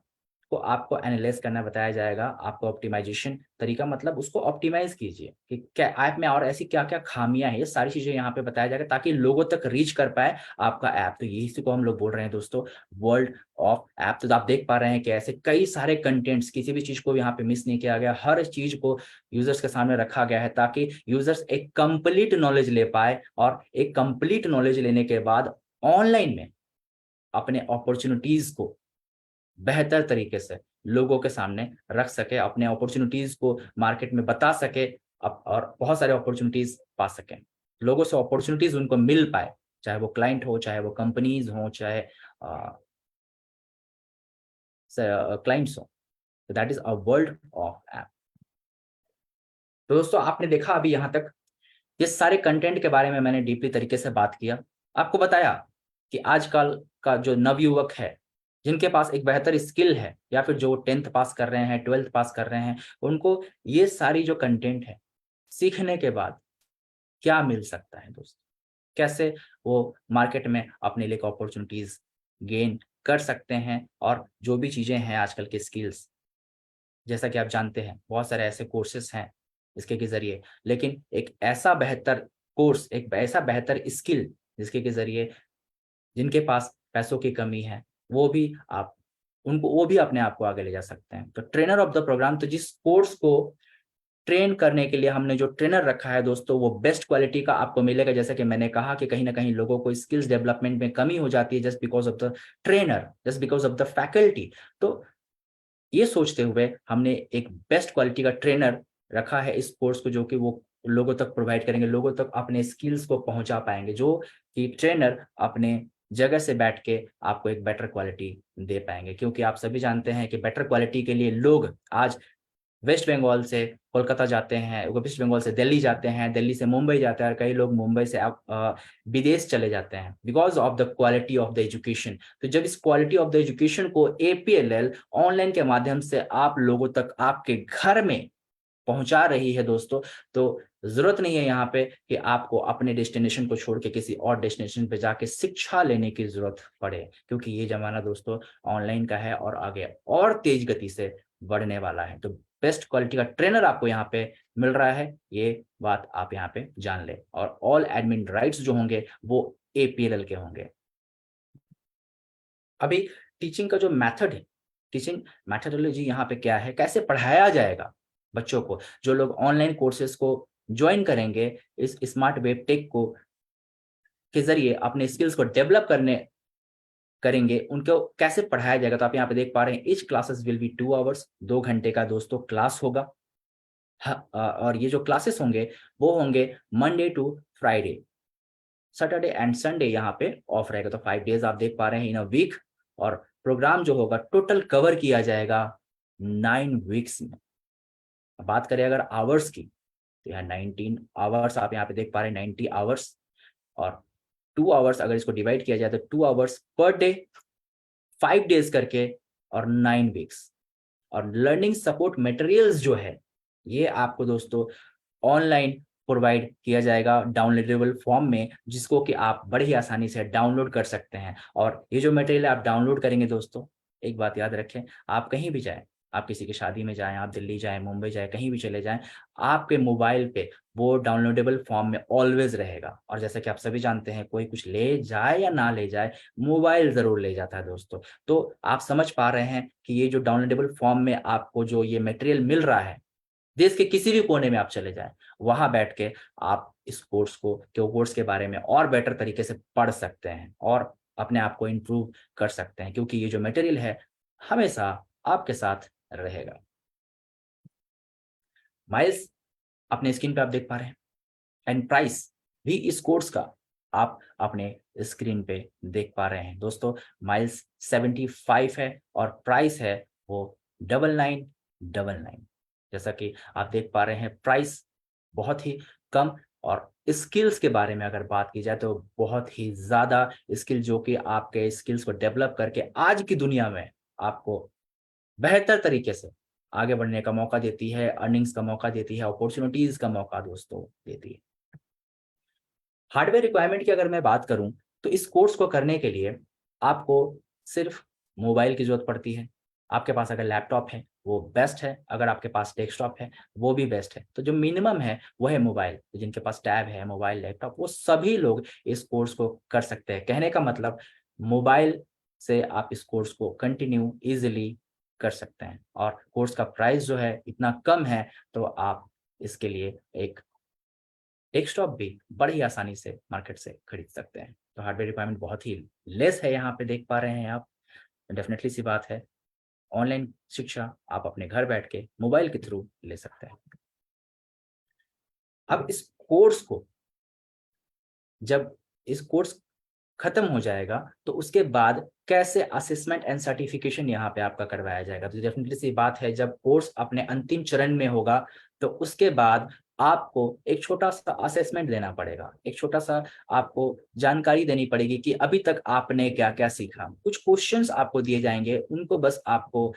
को आपको एनालाइज़ करना बताया जाएगा, आपको ऑप्टिमाइज़ेशन तरीका, मतलब उसको ऑप्टिमाइज़ कीजिए कि क्या ऐप में और ऐसी क्या-क्या खामियाँ हैं, ये सारी चीज़ें यहाँ पे बताया जाएगा ताकि लोगों तक रीच कर पाए आपका ऐप। तो यही इसी को हम लोग बोल रहे हैं दोस्तों, वर्ल्ड ऑफ ऐप। तो आप देख पा रहे हैं कि ऐसे कई सारे कंटेंट्स, किसी भी चीज़ को यहाँ पे मिस नहीं किया गया। हर चीज़ को यूज़र्स के सामने रखा गया है ताकि यूज़र्स एक कंप्लीट नॉलेज ले पाएँ, और एक कंप्लीट नॉलेज लेने के बाद ऑनलाइन में अपने अपॉर्च्युनिटीज़ को बेहतर तरीके से लोगों के सामने रख सके, अपने अपॉर्च्युनिटीज़ को मार्केट में बता सके, और बहुत सारे अपॉर्च्युनिटीज़ पा सकें। लोगों से अपॉर्च्युनिटीज़ उनको मिल पाए, चाहे वो क्लाइंट हो, चाहे वो कंपनीज़ हों, चाहे अ क्लाइंट्स हो। That is a world of app. तो दोस्तों आपने देखा अभी यहाँ तक ये सारे कंटेंट के बारे में मैंने डीपली तरीके से बात किया, आपको बताया कि आजकल का जो नवयुवक है जिनके पास एक बेहतर स्किल है या फिर जो 10th पास कर रहे हैं, 12th पास कर रहे हैं, उनको ये सारी जो कंटेंट है सीखने के बाद क्या मिल सकता है दोस्तों, कैसे वो मार्केट में अपने लिए अपॉर्चुनिटीज गेन कर सकते हैं। और जो भी चीजें हैं आजकल के स्किल्स, जैसा कि आप जानते हैं बहुत सारे ऐसे कोर्सेस हैं इसके के जरिए, लेकिन एक ऐसा बेहतर कोर्स, एक ऐसा बेहतर स्किल जिसके के जरिए जिनके पास पैसों की कमी है वो भी आप उनको वो भी अपने आप को आगे ले जा सकते हैं। तो ट्रेनर ऑफ द प्रोग्राम, तो जिस कोर्स को ट्रेन करने के लिए हमने जो ट्रेनर रखा है दोस्तों, वो बेस्ट क्वालिटी का आपको मिलेगा। जैसा कि मैंने कहा कि कहीं ना कहीं लोगों को स्किल्स डेवलपमेंट में कमी हो जाती है just because of the trainer, just because of the faculty. तो ये सोचते हुए हमने एक बेस्ट क्वालिटी का ट्रेनर रखा है इस कोर्स को, जो कि वो लोगों तक प्रोवाइड करेंगे, लोगों तक अपने स्किल्स को पहुंचा पाएंगे, जो कि ट्रेनर अपने जगह से बैठ के आपको एक बेटर क्वालिटी दे पाएंगे। क्योंकि आप सभी जानते हैं कि बेटर क्वालिटी के लिए लोग आज वेस्ट बंगाल से कोलकाता जाते हैं, वेस्ट बंगाल से दिल्ली जाते हैं, दिल्ली से मुंबई जाते हैं, और कई लोग मुंबई से विदेश चले जाते हैं because of the quality of the education. तो जब इस क्वालिटी ऑफ द एजुकेशन को APLL ऑनलाइन के माध्यम से आप लोगों तक आपके घर में पहुंचा रही है दोस्तों, तो जरूरत नहीं है यहाँ पे कि आपको अपने डेस्टिनेशन को छोड़ के किसी और डेस्टिनेशन पे जाके शिक्षा लेने की जरूरत पड़े, क्योंकि ये जमाना दोस्तों ऑनलाइन का है और आगे और तेज गति से बढ़ने वाला है। तो बेस्ट क्वालिटी का ट्रेनर आपको यहाँ पे मिल रहा है, ये बात आप यहाँ पे जान ले। और ऑल एडमिन राइट्स जो होंगे वो APLL के होंगे। अभी टीचिंग का जो मेथड है, टीचिंग मेथोडोलॉजी यहाँ पे क्या है, कैसे पढ़ाया जाएगा बच्चों को, जो लोग ऑनलाइन कोर्सेज को ज्वाइन करेंगे इस स्मार्ट वेब टेक को के जरिए अपने स्किल्स को डेवलप करने करेंगे, उनको कैसे पढ़ाया जाएगा। तो आप यहाँ पे देख पा रहे हैं each classes will be 2 hours, 2 घंटे का दोस्तों क्लास होगा। और ये जो क्लासेस होंगे वो होंगे Monday to Friday, Saturday and Sunday यहाँ पे ऑफ रहेगा। तो 5 डेज आप देख पा रहे हैं इन अ वीक। और प्रोग्राम जो होगा टोटल कवर किया जाएगा 9 वीक्स में। बात करें अगर आवर्स की, तो यहाँ 19 आवर्स आप यहाँ पे देख पा रहे हैं, 90 आवर्स। और 2 आवर्स अगर इसको डिवाइड किया जाए तो 2 आवर्स पर डे, 5 डेज करके, और 9 वीक्स। और लर्निंग सपोर्ट मटेरियल्स जो है ये आपको दोस्तों ऑनलाइन प्रोवाइड किया जाएगा डाउनलोडेबल फॉर्म में, जिसको कि आप बड़ी आसानी से डाउनलोड कर सकते हैं। और ये जो मटेरियल आप डाउनलोड करेंगे दोस्तों, एक बात याद रखें, आप कहीं भी जाएं, आप किसी की शादी में जाएं, आप दिल्ली जाएं, मुंबई जाएं, कहीं भी चले जाएं, आपके मोबाइल पे वो डाउनलोडेबल फॉर्म में ऑलवेज रहेगा। और जैसा कि आप सभी जानते हैं, कोई कुछ ले जाए या ना ले जाए, मोबाइल जरूर ले जाता है दोस्तों। तो आप समझ पा रहे हैं कि ये जो डाउनलोडेबल फॉर्म में आपको जो ये मटेरियल मिल रहा है, देश के किसी भी कोने में आप चले जाएं, वहां बैठ के आप इस कोर्स के बारे में और बेटर तरीके से पढ़ सकते हैं और अपने आप को इम्प्रूव कर सकते हैं, क्योंकि ये जो मटेरियल है हमेशा आपके साथ रहेगा। माइल्स अपने स्क्रीन पे आप देख पा रहे हैं, एंड प्राइस भी इस कोर्स का आप अपने स्क्रीन पे देख पा रहे हैं दोस्तों। माइल्स 75 है और प्राइस है वो 9999। जैसा कि आप देख पा रहे हैं, प्राइस बहुत ही कम। और स्किल्स के बारे में अगर बात की जाए तो बहुत ही ज्यादा स्किल, जो कि आपके स्किल्स को डेवलप करके आज की दुनिया में आपको बेहतर तरीके से आगे बढ़ने का मौका देती है, अर्निंग्स का मौका देती है, अपॉर्चुनिटीज का मौका दोस्तों देती है। हार्डवेयर रिक्वायरमेंट की अगर मैं बात करूं तो इस कोर्स को करने के लिए आपको सिर्फ मोबाइल की जरूरत पड़ती है। आपके पास अगर लैपटॉप है वो बेस्ट है, अगर आपके पास डेस्कटॉप है वो भी बेस्ट है। तो जो मिनिमम है वो है मोबाइल। तो जिनके पास टैब है, मोबाइल, लैपटॉप, वो सभी लोग इस कोर्स को कर सकते हैं। कहने का मतलब मोबाइल से आप इस कोर्स को कंटिन्यू इजिली कर सकते हैं। और कोर्स का प्राइस जो है इतना कम है, तो आप इसके लिए एक डेस्कटॉप भी बड़ी आसानी से मार्केट से खरीद सकते हैं। तो हार्डवेयर रिक्वायरमेंट बहुत ही लेस है, यहाँ पे देख पा रहे हैं आप। डेफिनेटली सी बात है, ऑनलाइन शिक्षा आप अपने घर बैठ के मोबाइल के थ्रू ले सकते हैं। अब इस कोर्स खत्म हो जाएगा तो उसके बाद कैसे असेसमेंट एंड सर्टिफिकेशन यहाँ पे आपका करवाया जाएगा। तो डेफिनेटली सी बात है, जब कोर्स अपने अंतिम चरण में होगा तो उसके बाद आपको एक छोटा सा असेसमेंट देना पड़ेगा, एक छोटा सा आपको जानकारी देनी पड़ेगी कि अभी तक आपने क्या क्या सीखा। कुछ क्वेश्चंस आपको दिए जाएंगे, उनको बस आपको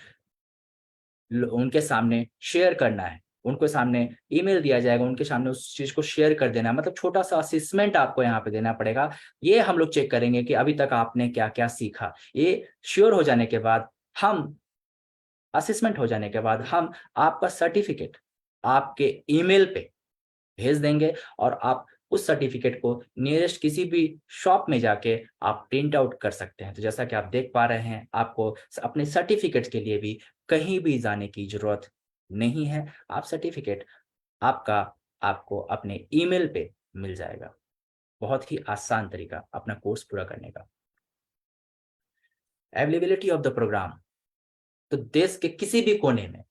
उनके सामने शेयर करना है, उनके सामने ईमेल दिया जाएगा, उनके सामने उस चीज को शेयर कर देना है। मतलब छोटा सा असेसमेंट आपको यहाँ पे देना पड़ेगा। ये हम लोग चेक करेंगे कि अभी तक आपने क्या क्या सीखा। ये श्योर हो जाने के बाद हम असेसमेंट हो जाने के बाद हम आपका सर्टिफिकेट आपके ईमेल पे भेज देंगे और आप उस सर्टिफिकेट को नियरेस्ट किसी भी शॉप में जाके आप प्रिंट आउट कर सकते हैं। तो जैसा कि आप देख पा रहे हैं, आपको अपने सर्टिफिकेट के लिए भी कहीं भी जाने की जरूरत नहीं है। आप सर्टिफिकेट आपका आपको अपने ईमेल पे मिल जाएगा। बहुत ही आसान तरीका अपना कोर्स पूरा करने का। अवेलेबिलिटी ऑफ द प्रोग्राम, तो देश के किसी भी कोने में,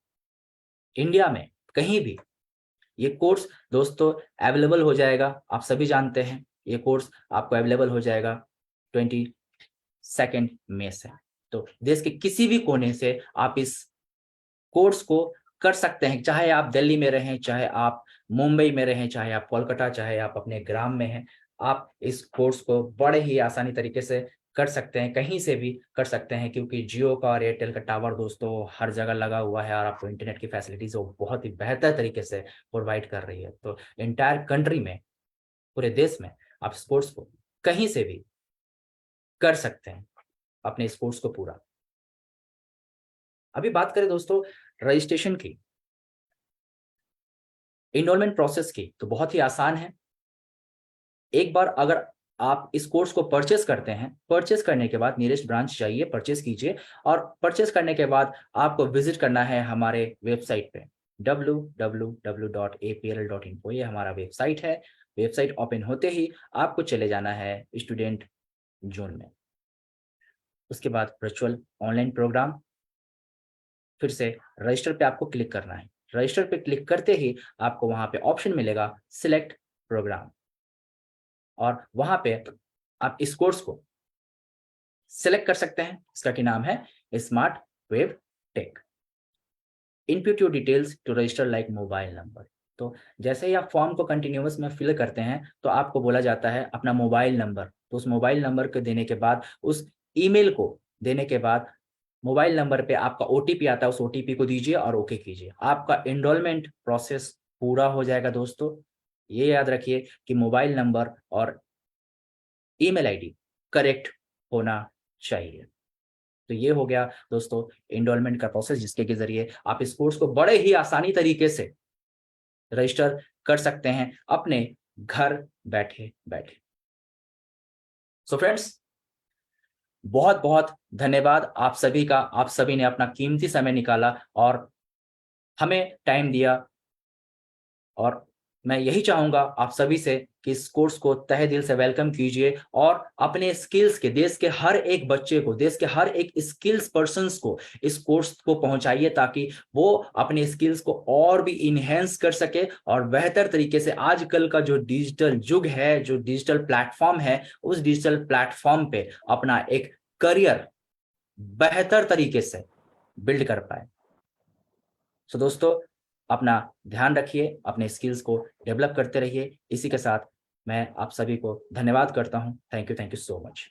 इंडिया में कहीं भी ये कोर्स दोस्तों अवेलेबल हो जाएगा। आप सभी जानते हैं ये कोर्स आपको अवेलेबल हो जाएगा 22 मई से। तो देश के किसी भी कोने से आप इस कोर्स को कर सकते हैं, चाहे आप दिल्ली में रहें, चाहे आप मुंबई में रहें, चाहे आप कोलकाता, चाहे आप अपने ग्राम में हैं। आप इस कोर्स को बड़े ही आसानी तरीके से कर सकते हैं, कहीं से भी कर सकते हैं, क्योंकि जियो का और एयरटेल का टावर दोस्तों हर जगह लगा हुआ है और आपको इंटरनेट की फैसिलिटीज वो बहुत ही बेहतर तरीके से प्रोवाइड कर रही है। तो इंटायर कंट्री में, पूरे देश में आप इस कोर्स को कहीं से भी कर सकते हैं, अपने इस कोर्स को पूरा। अभी बात करें दोस्तों रजिस्ट्रेशन की, इनरोलमेंट प्रोसेस की, तो बहुत ही आसान है। एक बार अगर आप इस कोर्स को परचेस करते हैं, परचेस करने के बाद नियरेस्ट ब्रांच जाइए, परचेस कीजिए और परचेस करने के बाद आपको विजिट करना है हमारे वेबसाइट पे www.apl.info। ये हमारा वेबसाइट है। वेबसाइट ओपन होते ही आपको चले जाना है स्टूडेंट जोन में। उसके बाद वर्चुअल ऑनलाइन प्रोग्राम, फिर से रजिस्टर पे आपको क्लिक करना है। रजिस्टर पे क्लिक करते ही आपको वहां पे ऑप्शन मिलेगा सिलेक्ट प्रोग्राम और वहां पे आप इस कोर्स को सिलेक्ट कर सकते हैं। इसका क्या नाम है, smart web tech. Input your details to register like mobile number. तो जैसे ही आप फॉर्म को कंटिन्यूअस में फिल करते हैं तो आपको बोला जाता है अपना मोबाइल नंबर। तो उस मोबाइल नंबर को देने के बाद, उस ईमेल को देने के बाद मोबाइल नंबर पे आपका ओटीपी आता है, उस ओटीपी को दीजिए और ओके कीजिए। आपका एनरोलमेंट प्रोसेस पूरा हो जाएगा दोस्तों। ये याद रखिए कि मोबाइल नंबर और ईमेल आईडी करेक्ट होना चाहिए। तो ये हो गया दोस्तों एनरोलमेंट का प्रोसेस, जिसके के जरिए आप इस कोर्स को बड़े ही आसानी तरीके से रजिस्टर कर सकते हैं अपने घर बैठे बैठे। सो फ्रेंड्स, बहुत बहुत धन्यवाद आप सभी का। आप सभी ने अपना कीमती समय निकाला और हमें टाइम दिया और मैं यही चाहूंगा आप सभी से कि इस कोर्स को तहे दिल से वेलकम कीजिए और अपने स्किल्स के, देश के हर एक बच्चे को, देश के हर एक स्किल्स पर्सन्स को इस कोर्स को पहुंचाइए, ताकि वो अपने स्किल्स को और भी इनहेंस कर सके और बेहतर तरीके से आजकल का जो डिजिटल युग है, जो डिजिटल प्लेटफॉर्म है, उस डिजिटल प्लेटफॉर्म पे अपना एक करियर बेहतर तरीके से बिल्ड कर पाए। सो दोस्तों, अपना ध्यान रखिए, अपने स्किल्स को डेवलप करते रहिए। इसी के साथ मैं आप सभी को धन्यवाद करता हूं। Thank you so much.